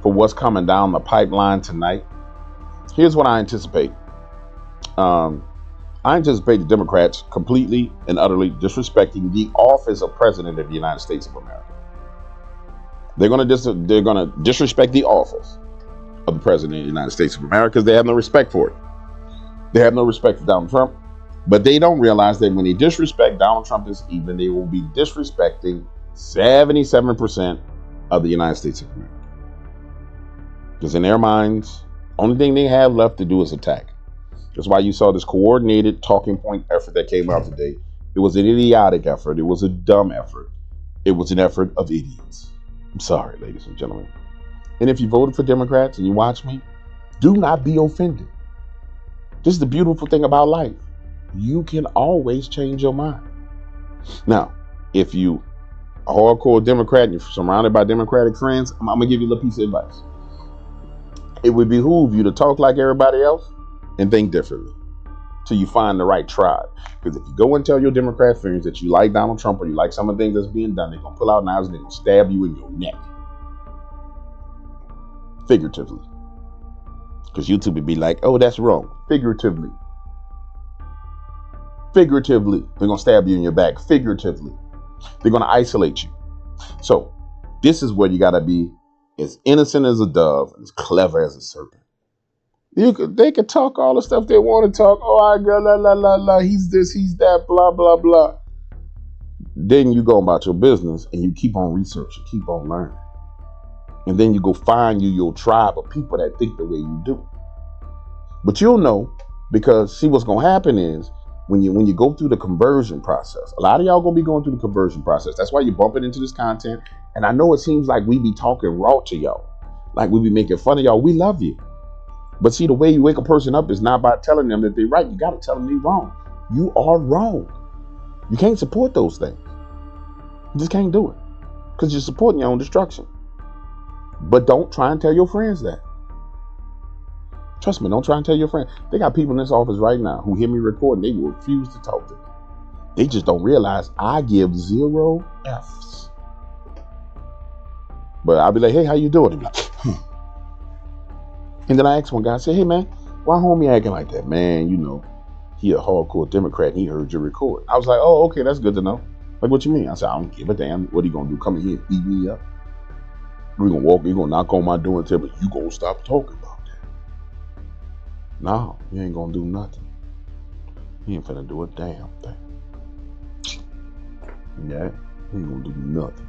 for what's coming down the pipeline tonight. Here's what I anticipate. I anticipate the Democrats completely and utterly disrespecting the office of President of the United States of America. They're going to disrespect the office of the President of the United States of America because they have no respect for it. They have no respect for Donald Trump. But they don't realize that when they disrespect Donald Trump this evening, they will be disrespecting 77% of the United States of America. Because in their minds, Only thing they have left to do is attack. That's why you saw this coordinated talking point effort that came out today. It was an idiotic effort. It was a dumb effort. It was an effort of idiots. I'm sorry, ladies and gentlemen. And if you voted for Democrats and you watch me, do not be offended. This is the beautiful thing about life. You can always change your mind. Now, if you a hardcore Democrat and you're surrounded by Democratic friends, I'm going to give you a little piece of advice. It would behoove you to talk like everybody else and think differently till you find the right tribe. Because if you go and tell your Democrat friends that you like Donald Trump or you like some of the things that's being done, they're going to pull out knives and they're going to stab you in your neck. Figuratively. Because YouTube would be like, oh, that's wrong. Figuratively. Figuratively. They're going to stab you in your back. Figuratively. They're going to isolate you. So this is where you got to be as innocent as a dove and as clever as a serpent. They could talk all the stuff they want to talk. Oh, I got la la la la. He's this, he's that, blah, blah, blah. Then you go about your business and you keep on researching, keep on learning. And then you go find you your tribe of people that think the way you do. But you'll know, because see what's going to happen is when you go through the conversion process, a lot of y'all going to be going through the conversion process. That's why you're bumping into this content. And I know it seems like we be talking raw to y'all, like we be making fun of y'all. We love you. But see, the way you wake a person up is not by telling them that they're right. You got to tell them they're wrong. You are wrong. You can't support those things. You just can't do it because you're supporting your own destruction. But don't try and tell your friends that. Trust me, don't try and tell your friends. They got people in this office right now who hear me recording. They will refuse to talk to me. They just don't realize I give 0 Fs. But I'll be like, hey, how you doing? They be like, And then I asked one guy, I said, hey, man, why homie acting like that? Man, you know, he a hardcore Democrat and he heard you record. I was like, oh, okay, that's good to know. Like, what you mean? I said, I don't give a damn. What are you going to do? Come in here and beat me up? We're going to walk, you're going to knock on my door and tell me, you going to stop talking about that. No, you ain't going to do nothing. You ain't finna do a damn thing. Yeah, you ain't going to do nothing.